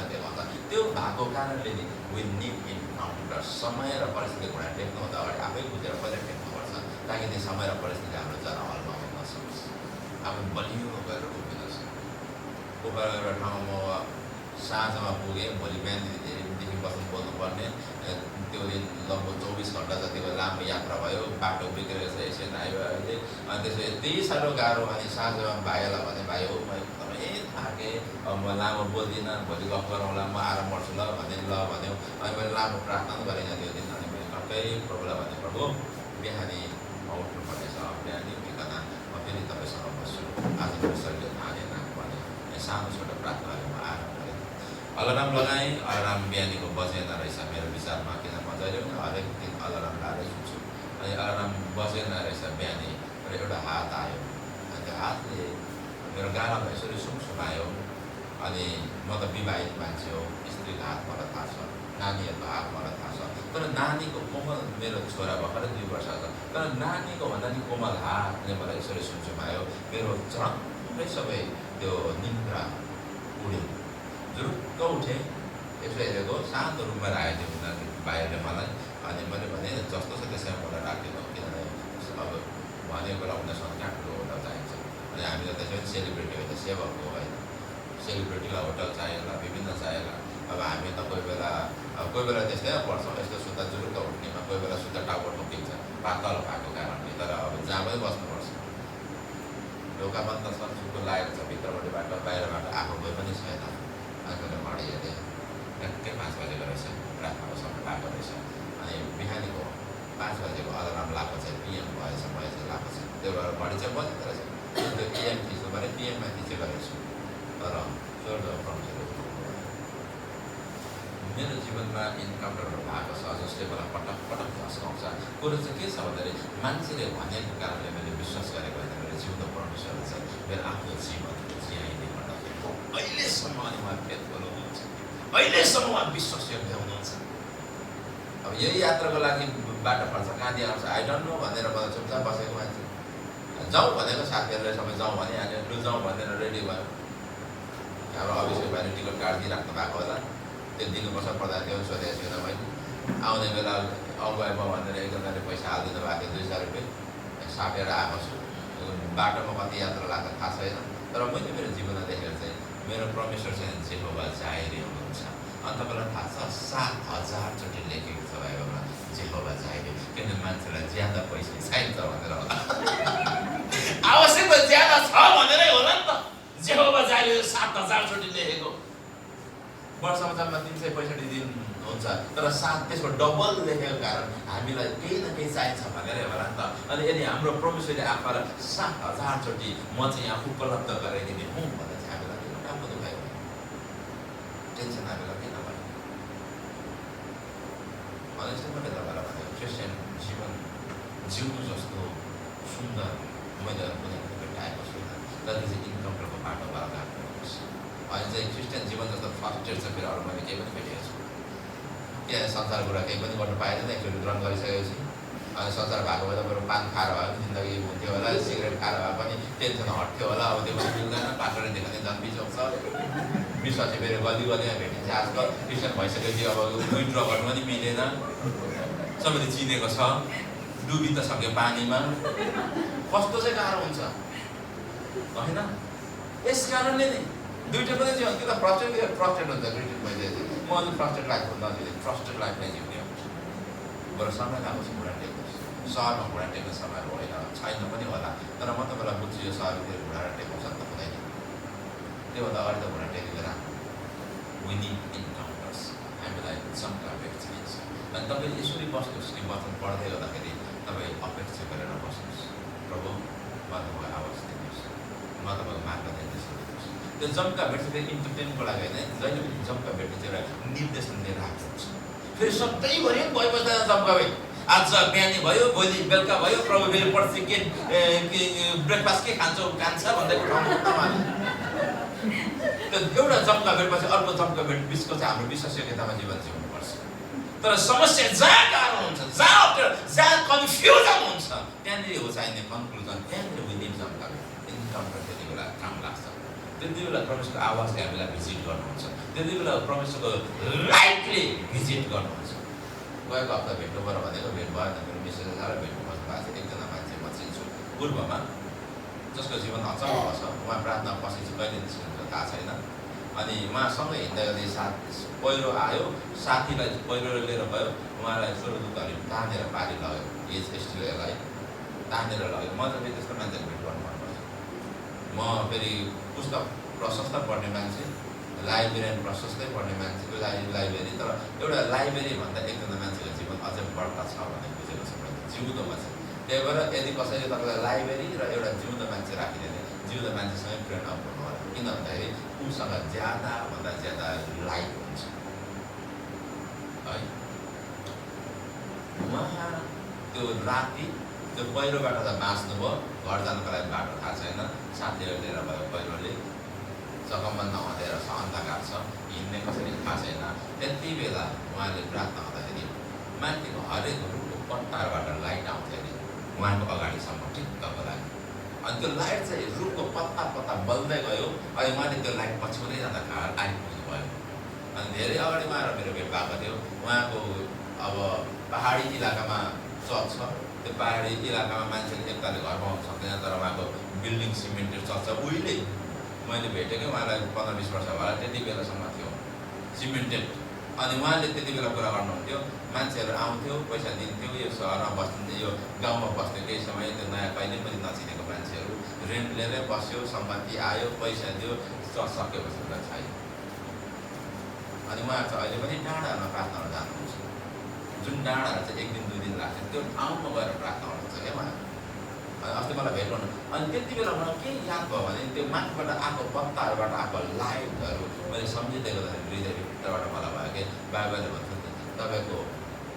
त्यो भएको कारणले नि वी निड इन्काउन्टर। समय र परिस्थितिले घुँडा टेक्नुभन्दा अगाडि आफै बुझेर पहिला टेक्नुपर्छ, ताकि त्यो समय र परिस्थितिले हाम्रो जरा हलमा हुन नसकोस्, आफू बलियो गरेर उभिन सक्छ। उभा एउटा ठाउँमा म साँझमा पुगेँ, भोलि बिहानदेखि बस्नु बोल्नुपर्ने, त्यो दिन लगभग 24 घन्टा जतिको लामो यात्रा भयो। बाटो बिग्रेर चाहिँ एकछिन आयो अहिले। अनि त्यसो यति साह्रो गाह्रो। अनि साँझमा भाइलाई भने भाइ हो म एकदमै थाकेँ, अब म लामो बोल्दिनँ, भोलि गफ गरौँला, म आराम गर्छु ल भने ल भन्यो। अनि मैले लामो प्रार्थना पनि गरिनँ त्यो दिन। अनि मैले टक्कै प्रभुलाई भने प्रभु बिहानी म उठ्नुपर्नेछ, बिहानी उठिकन म फेरि तपाईँसँग बस्छु, आज मेरो शरीरले थाहा नाक भने सानो छोटो प्रार्थनाले म आराम गरेँ। अलार्म लगाएँ, अलार्म बिहानीको बजेन रहेछ मेरो विचारमा, किन म जहिले पनि हरेक दिन अलार्म लगाएर सुन्छु। अनि अलार्म बजेन रहेछ बिहानी, र एउटा हात आयो। अनि त्यो हातले मेरो गालामा यसरी सुमसुमायो। अनि म त विवाहित मान्छे हो, स्त्रीको हात मलाई थाहा छ, नानीहरूको हात मलाई थाहा छ। तर नानीको कोमल, मेरो छोरा भर्खरै 2 वर्ष छ, तर नानीको भन्दा नि कोमल हातले मलाई यसरी सुमसुमायो। मेरो झन्डै सबै त्यो निन्द्रा उड्यो। जुरुक्क उठेँ, यसो हेरेको शान्त रुममा राखेको थियो उनीहरूले बाहिरले मलाई। अनि मैले भने जस्तो छ त्यसै मलाई राखिदिनु, किनभने अब भनेको बेला उनीहरूसँग कहाँ ठुलो होटल चाहिन्छ। अनि हामीलाई त्यसै पनि सेलिब्रेटी होइन, सेवक हो होइन, सेलिब्रेटीलाई होटल चाहिएला, विभिन्न चाहिएला। अब हामी त कोही बेला त्यस्तै पर्छौँ, यस्तो सुत्ता जुरुक्क उठ्नेमा, कोही बेला सुत्ता टाउको ठोकिन्छ पातल भएको कारणले। तर अब जहाँ पनि बस्नुपर्छ। ढोका बन्द छ, चुप्पो लागेको छ भित्रबाट, बाटो बाहिरबाट आएको कोही पनि छैन। अनि मैले घडी हेरेँ, ट्याक्कै 5 बजेको रहेछ, प्रार्थनाको समय भएको रहेछ। अनि बिहानीको 5 बजेको अलार्म लगाएको चाहिँ PM भएछ, मैले चाहिँ लगाएको छ। त्यो भएर घडी चाहिँ बजेको रहेछ। त्यो AM थिच्नु भने PM-मा थिचेको रहेछु। तर स्वर्ग परमेश्वरले मेरो जीवनमा इन्काउन्टरहरू भएको छ, जसले मलाई पटक पटक झस्काउँछ। कुरो चाहिँ के छ भन्दाखेरि मान्छेले भनेको कारणले मैले विश्वास गरेको होइन, मेरो जीवनको परमेश्वरले चाहिँ मेरो आफ्नो जीवन जियाइदिनु भन्दाखेरि अहिलेसम्म अनि उहाँ फेथफुल हुनुहुन्छ, अहिलेसम्म उहाँ विश्वसयोग्य हुनुहुन्छ। अब यही यात्राको लागि बाटो खर्च कहाँदेखि आउँछ आई डोन्ट नो भनेर मलाई चुपचाप बसेको मान्छे, जाउँ भनेको साथीहरूले सबै जाउँ भनिहाल्यो, लु जाउँ भनेर रेडी भयो। हाम्रो अभिषेक भाइले टिकट काटिदिइराख्नु भएको होला, त्यो दिनुपर्छ प्रधान थियो सोधेको छैन मैले। आउने बेला अगुवाई भयो भनेर एकजनाले पैसा हालिदिनु भएको थियो 200 रुपियाँ, साटेर आएको छु। बाटोमा कति यात्रा लाग्छ थाहा छैन, तर मैले मेरो जीवनमा देखेर चाहिँ मेरो परमेश्वर चाहिँ जेहोवा जाइरे हुनुहुन्छ। अनि तपाईँलाई थाहा छ 7000 चोटि लेखेको छ बाइबलमा जेहोवा जाइरे, किनभने मान्छेलाई ज्यादा पैसा चाहिन्छ भनेर होला, आवश्यकता ज्यादा छ भनेरै होला नि त। जेहोवा जाइरे 7000 चोटि लेखेको, वर्षमा जम्मा 365 दिन हुन्छ, तर 7 त्यसको डबल लेखेको कारण हामीलाई केही न केही चाहिन्छ भनेरै होला नि त। अनि यदि हाम्रो परमेश्वरले आफूलाई 7000 चोटि म चाहिँ यहाँ उपलब्ध गराइदिने हुँ भने चाहिँ हामीलाई किन राम्रो दुखायो, टेन्सन हामीलाई किन भयो भने चाहिँ मैले तपाईँलाई भनेको क्रिस्चियन जीवन जिउनु जस्तो सुन्दर मैले कुनै भेटाएको छुइनँ। जति चाहिँ इन्काउन्टरको बाटोबाट गएको अहिले चाहिँ क्रिस्चियन जीवन जस्तो फर्स्टेड छ, फेरि अरू मैले केही पनि भेटेको छु। के संसार कुरा केही पनि गर्नु पाएन एकचोटि ग्रहण गरिसकेपछि अनि संसार भएको भए त बरु पान खाएर भए पनि जिन्दगी हुन्थ्यो होला, सिगरेट खाएर भए पनि टेन्सन हट्थ्यो होला। अब त्यो पनि मिल्दैन, पास्टरले देखाउने जन्मिसक छ, विश्वासी फेरि गल्ती गल्तीमा भेटिन्छ। आजकल क्रिस्चियन भइसकेपछि अब विथड्र गर्नु पनि मिलेन, सबैले चिनेको छ, डुबी त सक्यो पानीमा, कस्तो चाहिँ गाह्रो हुन्छ होइन? यस कारणले नै दुइटै पनि जीवन कि त फ्रस्ट्रेट हुन्छ। क्रिस्चियन भइसकेपछि म अलिक फ्रस्ट्रेट लाइफ भन्दा नजिक ट्रस्टेड लाइफ नै जिउने हुन्छ। बरु समय लागोस् घुँडा टेकोस्, सहरमा घुँडा टेक्ने समयहरू होइन, छैन पनि होला, तर म तपाईँलाई बुझ्छु यो सहरतिर घुँडा टेकाउँछ त हुँदैन। त्योभन्दा अगाडि त घुँडा टेकेको राम्रो। वी निड इन्काउन्टर्स, हामीलाई शङ्का व्यक्त चाहिन्छ। अनि तपाईँले यसरी बस्नुहोस् कि वचन पढ्दै गर्दाखेरि तपाईँ अपेक्षा गरेर बस्नुहोस्, प्रभु म तपाईँको आवाज दिनुहोस्, म तपाईँको मार्गदर्शन दिनुहोस्। त्यो जम्का भेट चाहिँ इन्टरटेनको लागि होइन, जहिले पनि जम्का भेट्ने चाहिँ एउटा निर्देशन लिएर आएको हुन्छ। फेरि सधैँभरि भइबस्दैन जम्का भेट। आज बिहानी भयो, भोलि बेलुका भयो, प्रभु फेरि पर्सि के ब्रेकफास्ट के खान्छ भन्दै उठाउनु। त्यो एउटा जम्का भेटपछि अर्को जम्का भेट बिचको चाहिँ हाम्रो विश्वसनीयतामा जीवन जिउनुपर्छ। तर समस्या जहाँ गाह्रो हुन्छ, जहाँ अप्ठ्यारो, जहाँ कन्फ्युजन हुन्छ, त्यहाँनिर हो चाहिने कन्क्लुजन, त्यहाँनिर विदिन जम्का भेट इन्काउन्टर त्यति बेला काम लाग्छ। त्यति बेला परमेश्वरको आवाजले हामीलाई भिजिट गर्नुहुन्छ, त्यति बेला परमेश्वरको लाइटले भिजिट गर्नुहुन्छ। गएको हप्ता भेट्नु पऱ्यो भनेको भेट भएन, मेरो मिसेस साह्रै भेट्नु खोज्नु भएको छ। एकजना मान्छे म चिन्छु पूर्वमा, जसको जीवन अचम्म छ। उहाँ प्रार्थना पसेपछि कहिले निस्किनुहुन्छ थाहा छैन। अनि उहाँसँगै हिँड्दै गर्दै पहिरो आयो, साथीलाई पहिरो लिएर गयो, उहाँलाई स्वर्गदूतहरूले तानेर पारी लग्यो, एसटीलाई तानेर लग्यो। म त फेरि त्यस्तो मान्छेहरू भेट गर्नु मनपर्छ। म फेरि पुस्तक प्रशस्त पढ्ने मान्छे, लाइब्रेरियन प्रशस्तै पढ्ने मान्छेको लाइब्रेरी, तर एउटा लाइब्रेरी भन्दा एकजना मान्छेको जीवन अझै बढ्ता छ भन्ने बुझेको छ मैले, जिउँदोमा छ। त्यही भएर यदि कसैले तपाईँलाई लाइब्रेरी र एउटा जिउँदो मान्छे राखिदिने, जिउँदो मान्छेसँगै प्रेरणा हुनु होला। किन भन्दाखेरि उसँग ज्यादाभन्दा ज्यादा लाइट हुन्छ है। उहाँ त्यो राति त्यो पहिरोबाट त बाँच्नुभयो, घर जानुको लागि बाटो थाहा छैन, साथीहरू लिएर भयो पहिरोले, जग्गामा नहुँदैन, अन्धकार छ, हिँड्ने कसरी थाहा छैन। त्यति बेला उहाँले प्रार्थना गर्दाखेरि माथिको हरेक रुखको पत्ताबाट लाइट आउँथ्यो अरे उहाँको अगाडिसम्म ठिक्कको लागि। अनि त्यो लाइट चाहिँ रुखको पत्ता बल्दै गयो, अनि उहाँले त्यो लाइट पछ्याउँदै जाँदा घर आइपुग्नु भयो। अनि धेरै अगाडि उहाँ र मेरो भेट भएको थियो। उहाँको अब पहाडी इलाकामा चर्च छ, त्यो पहाडी इलाकामा मान्छेले एकताले घर पाउनु सक्दैन, तर उहाँको बिल्डिङ सिमेन्टेड चर्च छ। उहिले मैले भेटेको उहाँलाई 15-20 वर्ष भयो, त्यति बेलासम्म थियो सिमेन्टेड। अनि उहाँले त्यति बेला कुरा गर्नुहुन्थ्यो, मान्छेहरू आउँथ्यो, पैसा दिन्थ्यो, यो सहरमा बस्ने, यो गाउँमा बस्ने केही समय त्यो नयाँ कहिले पनि नचिनेको मान्छेहरू रेन्ट लिएरै बस्यो, सम्पत्ति आयो, पैसा दियो, चर्च सकेपछि त छैन। अनि उहाँ चाहिँ अहिले पनि डाँडामा प्रार्थनाहरू जानुहुन्छ, जुन डाँडाहरू चाहिँ 1 दिन 2 दिन लाग्छ, त्यो ठाउँमा गएर प्रार्थना गर्नुहुन्छ क्या उहाँ। अनि अस्ति मलाई भेट गर्नु, अनि त्यति बेला मलाई के याद भयो भने त्यो माथिबाट आएको पत्ताहरूबाट आएको लाइटहरू मैले सम्झिँदै गर्दाखेरि हृदयभित्रबाट मलाई भयो कि बाबाले भन्छ नि तपाईँको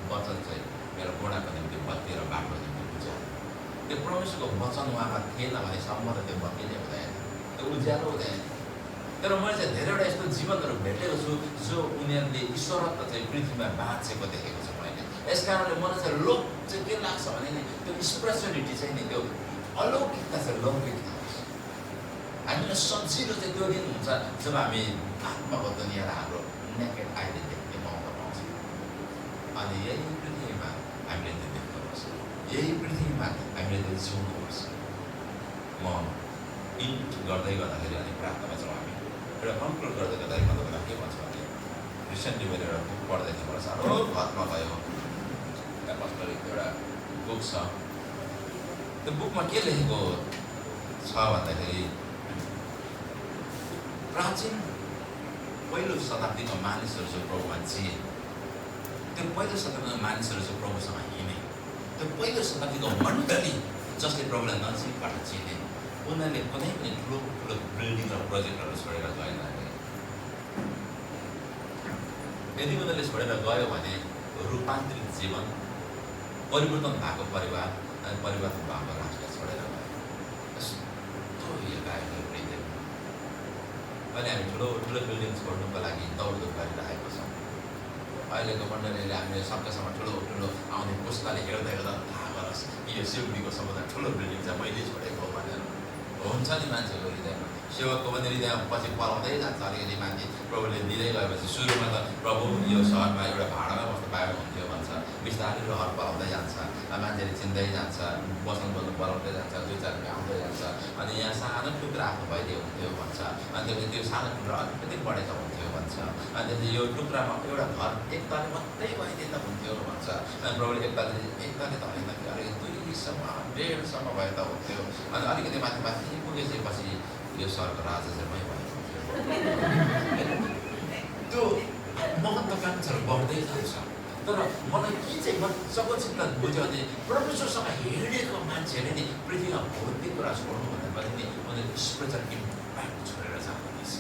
वचन चाहिँ मेरो बुढाको निम्ति बत्ती र बाटो निम्ति उज्यालो। त्यो परमेश्वरको वचन उहाँमा थिएन भनेसम्म त त्यो बत्ती नै हुँदैन, त्यो उज्यालो हुँदैन। तर मैले चाहिँ धेरैवटा यस्तो जीवनहरू भेटेको छु जो उनीहरूले ईश्वरत्व चाहिँ पृथ्वीमा बाँचेको देखेको छु मैले। यस कारणले मलाई चाहिँ लोक चाहिँ के लाग्छ भने नि त्यो स्पिरिचुअलिटी चाहिँ नि त्यो अलौकिकता चाहिँ लौकिकता हुन्छ। हामीलाई सजिलो चाहिँ त्यो दिन हुन्छ जब हामी आत्माको दुनियाँलाई हाम्रो नेकेड आइले देख्ने मौका पाउँछौँ। अनि यही पृथ्वीमा हामीले त्यो देख्नुपर्छ, यही पृथ्वीमा हामीले त्यो जिउनुपर्छ। म इन्ट गर्दै गर्दाखेरि अनि प्रार्थनामा छौँ हामी एउटा कन्क्लुड गर्दै गर्दाखेरि म तपाईँलाई के भन्छु भने रिसेन्टली मैले एउटा बुक पढ्दै थिएँ, मलाई साह्रो घरमा गयो। एउटा बुक छ, त्यो बुकमा के लेखेको छ भन्दाखेरि प्राचीन पहिलो शताब्दीको मानिसहरू जो प्रभुमा जिए, त्यो पहिलो शताब्दीको मानिसहरू जो प्रभुसँग हिँडे, त्यो पहिलो शताब्दीको मण्डली जसले प्रभुलाई नजिकबाट चिने, उनीहरूले कुनै पनि ठुलो ठुलो बिल्डिङ र प्रोजेक्टहरू छोडेर गएन। यदि उनीहरूले छोडेर गयो भने रूपान्तरित जीवन, परिवर्तन भएको परिवार अनि परिवर्तन भएको राष्ट्र छोडेर गयो। यस्तो यो गायकहरू प्रिय, अहिले हामी ठुलो ठुलो बिल्डिङ छोड्नुको लागि दौडधुप गरिरहेको छौँ। अहिलेको मण्डलीले हामीले सकेसम्म ठुलो आउने पुस्ताले हेर्दै गर्दा थाहा गरोस् यो सिलगढीको सबभन्दा ठुलो बिल्डिङ चाहिँ मैले छोडेको हो भनेर हुन्छ नि मान्छेको हृदयमा सेवकको पनि हृदयमा पछि पलाउँदै जान्छ अलिकति मान्छे प्रभुले दिँदै गएपछि सुरुमा त प्रभु यो सहरमा एउटा भाडामा बस्नु पाएको हुन्थ्यो भन्छ बिस्तारै रहर पलाउँदै जान्छ मान्छेले चिन्दै जान्छ बस्नु बोल्नु पलाउँदै जान्छ दुई चार आउँदै जान्छ अनि यहाँ सानो टुक्रा आफ्नो भइदियो हुन्थ्यो भन्छ अनि त्यो सानो टुक्रा अलिकति बढेको हुन्थ्यो भन्छ अनि यो टुक्रामा एउटा घर एक तले मात्रै भइदिँदा हुन्थ्यो भन्छ अनि प्रभुले एक तले त होइन कि अलिकति 2सम्म 1.5सम्म भए त हुन्थ्यो अनि अलिकति माथि पुगेपछि यो स्वर्ग राजा चाहिँ मै भएको त्यो महत्त्वाकांक्षाहरू बढ्दै जान्छ तर मलाई के चाहिँ मजाको बुझ्यो भने परमेश्वरसँग हिँडेको मान्छेले नि पृथ्वीमा भौतिक कुरा छोड्नु भन्दा पनि नि उनीहरूले स्पिरिचुअल इम्प्याक्ट छोडेर जाँदैछ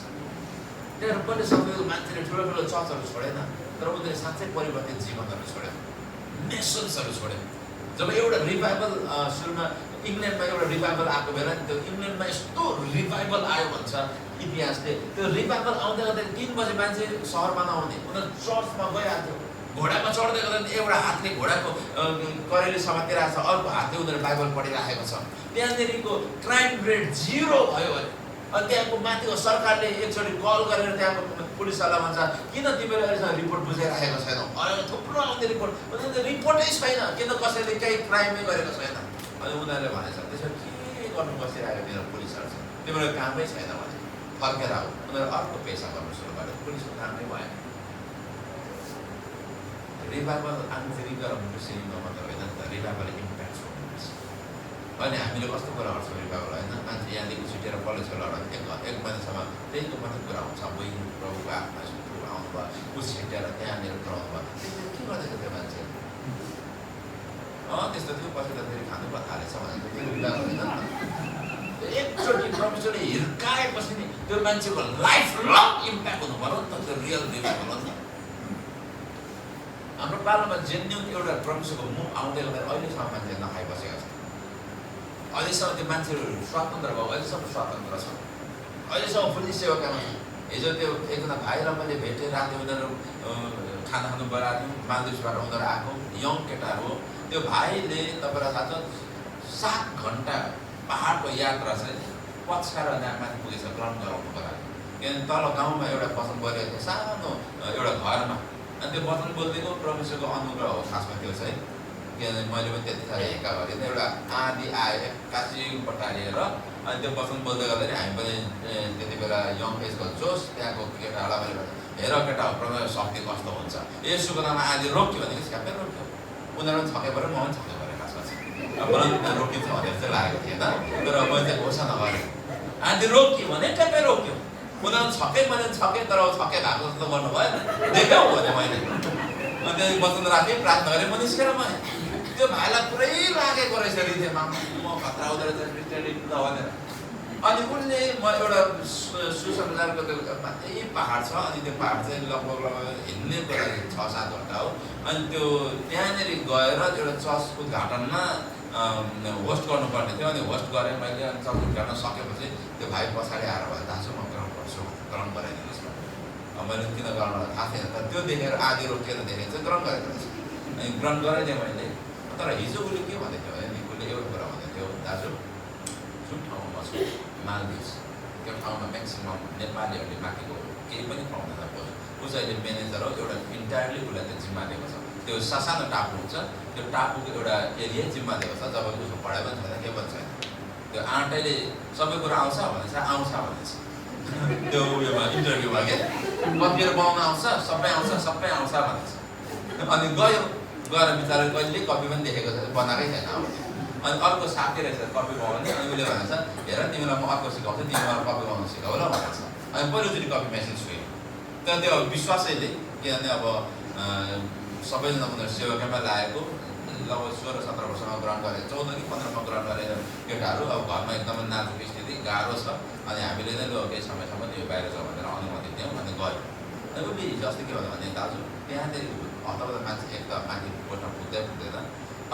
त्यहाँ पनि सबै मान्छेले ठुलो चर्चहरू छोडेन तर उनीहरूले साँच्चै परिवर्तित जीवनहरू छोड्यो नेसन्सहरू छोड्यो जब एउटा रिभाइभल सुरुमा इङ्ल्यान्डमा एउटा रिभाइभल आएको बेला नि त्यो इङ्ल्यान्डमा यस्तो रिभाइभल आयो भन्छ इतिहासले त्यो रिभाइभल आउँदै गर्दै 3 बजे मान्छे सहरमा नआउने उनीहरू चर्चमा गइहाल्थ्यो घोडामा चढ्दै गर्दा एउटा हातले घोडाको करेली समातिरहेको छ अर्को हातले उनीहरू बाइबल पढिराखेको छ त्यहाँनिरको क्राइम रेट 0 भयो अरे अनि त्यहाँको माथिको सरकारले एकचोटि कल गरेर त्यहाँको पुलिसवाला भन्छ किन तिमीले अहिलेसम्म रिपोर्ट बुझाइराखेको छैनौ अहिले थुप्रो आउने रिपोर्ट रिपोर्टै छैन किन कसैले केही क्राइमै गरेको छैन अनि उनीहरूले भनेछ त्यसो के गर्नु बसिरहेको तिनीहरू पुलिसहरू छ तिम्रो कामै छैन भने फर्केर आऊ उनीहरू अर्को पेसा गर्नु सुरु गर्यो पुलिसको कामै भएन रिभाइभल आन्तरिक र मुसिनो मात्र होइन नि त रिभाइभल इम्प्याक्ट छोड्नुपर्छ अनि हामीले कस्तो कुरा गर्छौँ रिभाइभल होइन मान्छे यहाँदेखि छुटेर कलेज लड एक महिनासम्म त्यहीको मात्रै कुरा हुन्छ बहिनी प्रभुको आत्मा प्रभु आउनुभयो ऊ छुटेर त्यहाँनिर गराउनु भयो के गर्दैछ त्यो मान्छे त्यस्तो थियो पछि त फेरि खानु पो थालेछ भने त्यो रिभाइभल होइन एकचोटि परमेश्वरले हिर्काएपछि नि त्यो मान्छेको लाइफ लङ इम्प्याक्ट हुनु पर्यो नि त त्यो रियल रिभाइभल हो नि त हाम्रो पालोमा जेन्युन एउटा परमेश्वरको मुख आउँदै गर्दा अहिलेसम्म मान्छे नखाइबसेका छन् अहिलेसम्म त्यो मान्छेहरू स्वतन्त्र भयो अहिलेसम्म स्वतन्त्र छ अहिलेसम्म पुलिस सेवाकामा हिजो त्यो एकजना भाइलाई मैले भेटेँ राति उनीहरू खाना खानु बोलाएको थियो मालदिप्सबाट उनीहरू आएको यङ केटाहरू हो त्यो भाइले तपाईँलाई थाहा छ 7 घन्टा पहाडको यात्रा चाहिँ पछाएर माथि पुगेछ ग्रहण गराउनुको लागि किनभने तल गाउँमा एउटा वचन बोलेको थियो सानो एउटा घरमा अनि त्यो वचन बोलिदिएको परमेश्वरको अनुग्रह हो खासमा त्यो चाहिँ किनभने मैले पनि त्यतिखेर हिर्का गरेँ एउटा आँधी आयो एक्कासी पटालिएर अनि त्यो वचन बोल्दै गर्दाखेरि हामी पनि त्यति बेला यङ एजको जोस त्यहाँको केटाहरूलाई मैले भने हेर केटा परमेश्वर शक्ति कस्तो हुन्छ यसोको नाममा आँधी रोक्यो भने स्यापै रोक्यो उनीहरू पनि छके पऱ्यो म पनि छके परेँ खासमा चाहिँ मलाई रोकिन्छ भनेर चाहिँ लागेको थिएन तर मैले चाहिँ घोषणा गरेँ आँधी रोक्यो भने ट्यापै रोक्यो उनीहरू छक्कै मैले छक्कै तर छक्कै भएको जस्तो गर्नु भएन देखाऊ भने मैले अनि त्यहाँदेखि वचन राखेँ प्रार्थना गरेँ म निस्केर मैले त्यो भाइलाई पुरै लागेको रहेछ हृदयमा म खतरा हुँदो रहेछ क्रिस्टियनिटी भनेर अनि उनले म एउटा सुसमाचारको त्यो माथि पहाड छ अनि त्यो पहाड चाहिँ लगभग हिँड्नेको लागि 6-7 घन्टा हो अनि त्यो त्यहाँनिर गएर एउटा चर्च उद्घाटनमा होस्ट गर्नुपर्ने थियो अनि होस्ट गरेँ मैले अनि चर्च उद्घाटन सकेपछि त्यो भाइ पछाडि आएर भयो दाजु म ग्रहण गर्छु ग्रहण गराइदिनुहोस् न मैले किन ग्रहण थाहा थिएन तर त्यो देखेर आधी रोकेर देखेर चाहिँ ग्रहण गरेको रहेछ अनि ग्रहण गराइदिएँ मैले तर हिजो उसले के भनेको थियो भने उसले एउटा कुरा भनेको थियो दाजु जुन ठाउँमा म छु मालदिभ्स त्यो ठाउँमा म्याक्सिमम नेपालीहरूले माथेको केही पनि पाउँदैन बोल्छ ऊ चाहिँ अहिले म्यानेजर हो एउटा इन्टायरली उसलाई त्यो जिम्मा दिएको छ त्यो सानो टापु हुन्छ त्यो टापुको एउटा एरिया जिम्मा दिएको छ जब उसको पढाइ पनि छैन केही पनि छैन त्यो आँटैले सबै कुरा आउँछ भनेछ आउँछ भनेछ त्यो उयोमा इन्टरभ्यूमा के कतिहरू बनाउन आउँछ सबै आउँछ भनेछ अनि गयो गएर बिचरा कहिले कपी पनि देखेको छ बनाएकै छैन अब अनि अर्को साथी रहेछ कपी बनाउने अनि उसले भनेछ हेर तिमीलाई म अर्को सिकाउँछु तिमी मलाई कपी बनाउनु सिकाउ ल भनेछ अनि पहिलोचोटि कपी मेसिन छुएँ तर त्यो विश्वासैले किनभने अब सबैजना उनीहरू सेवाकैमा लागेको लगभग 16-17 वर्षमा ग्रहण गरे 14 कि 15मा ग्रहण गरेर केटाहरू अब घरमा एकदमै नाजुक स्थिति गाह्रो छ अनि हामीले नै ल केही समयसम्म त्यो बाहिर जाउँ भनेर अनुमति दियौँ अनि गयो अनि उसले हिजो अस्ति के भन्यो भने दाजु त्यहाँदेखि हतार मान्छे एक त माथि कोठा पुग्दैन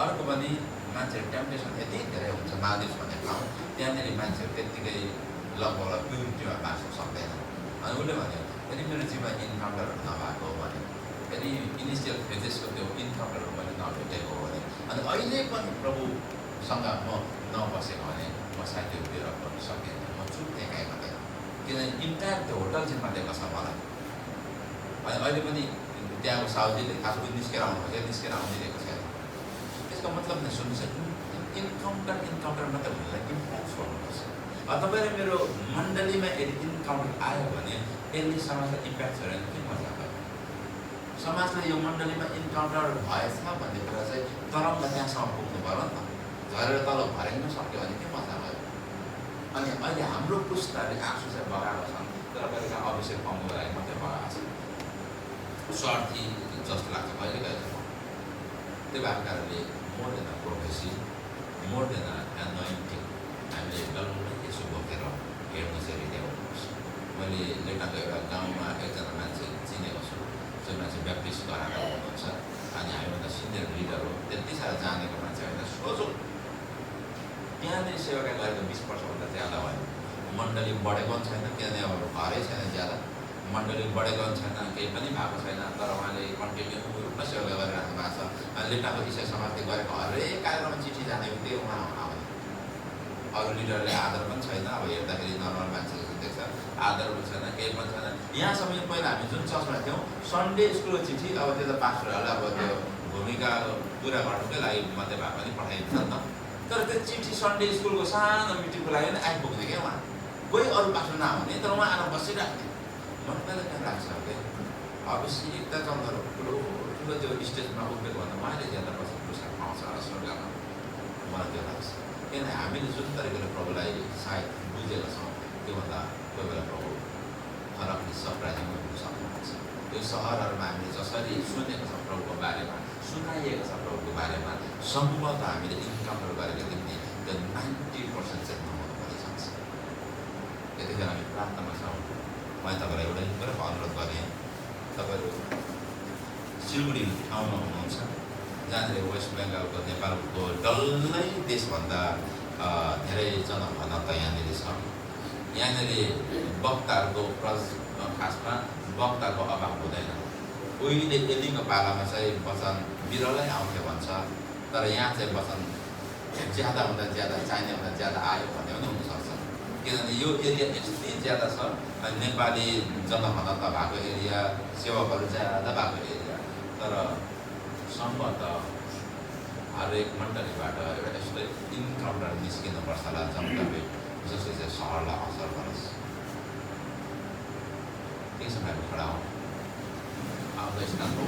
अर्को पनि मान्छेहरू टेम्पटेसन यति धेरै हुन्छ मालदिभ्स भन्ने ठाउँ त्यहाँनिर मान्छेहरू त्यत्तिकै लगभग प्युरिटीमा बाँच्नु सक्दैन अनि उसले भन्यो फेरि मेरो जीवनमा इन्काउन्टरहरू नभएको भने यदि इनिसियल फेजेसको त्यो इन्काउन्टरहरू मैले नभेटेको हो भने अनि अहिले पनि प्रभुसँग म नबसेको भने म सायद त्यो बेर गर्नु सकेन, म चुप्ने काहीँ मात्रै, किनभने इन्टायर त्यो होटल जिम्मा दिएको छ मलाई। अनि अहिले पनि त्यहाँको साउजीले खास निस्केर आउनुपर्छ, निस्केर आउनिदिएको छैन। त्यसको मतलब नै सुन्नुहोस्, इन्काउन्टर मात्रै हुनेलाई इम्प्याक्ट छोड्नुपर्छ। तपाईँले मेरो मण्डलीमा यदि इन्काउन्टर आयो भने यसले समाजलाई इम्प्याक्ट छोडेर के मजा भयो? समाजले यो मण्डलीमा इन्काउन्टर भएछ भन्ने कुरा चाहिँ तरङ्ग त्यहाँसम्म पुग्नु पऱ्यो नि त। झरेर तल भरिन सक्यो भने के मजा भयो? अनि अहिले हाम्रो पुस्ताले आँसु चाहिँ बगाएको छन्, तर कहिले काहीँ अभिषेक पाउनुको लागि मात्रै बगाएको छ, स्वार्थी जस्तो लाग्छ कहिले कहिले। त्यो भएको कारणले more than prophecy, more than anointing, हामीले डल्लै यसो बोकेर हेर्नु चाहिँ रेडी हुनुपर्छ। मैले लेटाको एउटा गाउँमा एकजना मान्छे चिनेको छु, जो मान्छे ब्याप्टिस्ट गराएर हुनुहुन्छ, अनि हामीभन्दा सिनियर लिडर हो, त्यति साह्रो जानेको मान्छे होइन, सोझो त्यहाँनिर सेवाका गरेको 20 वर्षभन्दा ज्यादा भयो। मण्डली बढेको पनि छैन, किनभने अब घरै छैन ज्यादा, मण्डली बढेको पनि छैन, केही पनि भएको छैन, तर उहाँले कन्टिन्यू रूपमा सेवा गरिराख्नु भएको छ। लेटाको इसाई समाजले गरेको हरेक कार्यक्रममा चिठी जाने बित्तिकै उहाँ आउने। अरू लिडरले आदर पनि छैन, अब हेर्दाखेरि नर्मल मान्छे जस्तो देख्छ, आदर पनि छैन, केही पनि छैन। यहाँसम्म पहिला हामी जुन चर्चमा थियौँ, सन्डे स्कुलको चिठी अब त्यो त पास्टरहरूलाई अब त्यो भूमिका पुरा गर्नुकै लागि मात्रै भए पनि पठाइदिन्छ नि त। तर त्यो चिठी सन्डे स्कुलको सानो मिटिङको लागि नै आइपुग्ने क्या उहाँ, कोही अरू पास्टर नआउने, तर उहाँ आएर बसिराख्ने। मलाई कहिले कहाँ लाग्छ कि आवश्यकता चन्द्र ठुलो ठुलो त्यो स्टेजमा उभिएको भन्दा उहाँले ज्यादा पछि पुरस्कार पाउँछ स्वर्गमा, मलाई त्यो लाग्छ। किनभने हामीले जुन तरिकाले प्रभुलाई सायद बुझेका छौँ, त्योभन्दा कोही बेला प्रभु फरकले सरप्राइजिङ हुन सक्नुहुन्छ। त्यो सहरहरूमा हामीले जसरी सुनेको छ प्रभुको बारेमा, सुनाइएको छ प्रभुको बारेमा, सम्भवतः हामीले इन्काउन्टर गरेको देख्ने त्यो 90% चाहिँ नहुनु पनि सक्छ। त्यतिखेर हामी प्रार्थनामा छौँ। मैले तपाईँलाई एउटा कुरा अनुरोध गरेँ, तपाईँहरू सिलगढी ठाउँमा हुनुहुन्छ, जहाँनिर वेस्ट बेङ्गालको नेपालको डल्लै देशभन्दा धेरै जनघनत्व यहाँनिर छ। यहाँनिर वक्ताहरूको खासमा वक्ताको अभाव हुँदैन। उहिले एलीको पालामा चाहिँ वचन बिरलै आउँथ्यो भन्छ, तर यहाँ चाहिँ वचन ज्यादाभन्दा ज्यादा चाहिनेभन्दा ज्यादा आयो भन्ने पनि हुनसक्छ, किनभने यो एरिया यति ज्यादा छ। अनि नेपाली जनघनत्व भएको एरिया, सेवकहरू ज्यादा भएको एरिया, तर सम्भवतः हरेक मण्डलीबाट एउटा यस्तो इन्काउन्टर निस्किनुपर्छ होला जम्कापे, जसले चाहिँ सहरलाई असर गरोस्। त्यही समयमा खडा हौँ, आउँदो स्थानको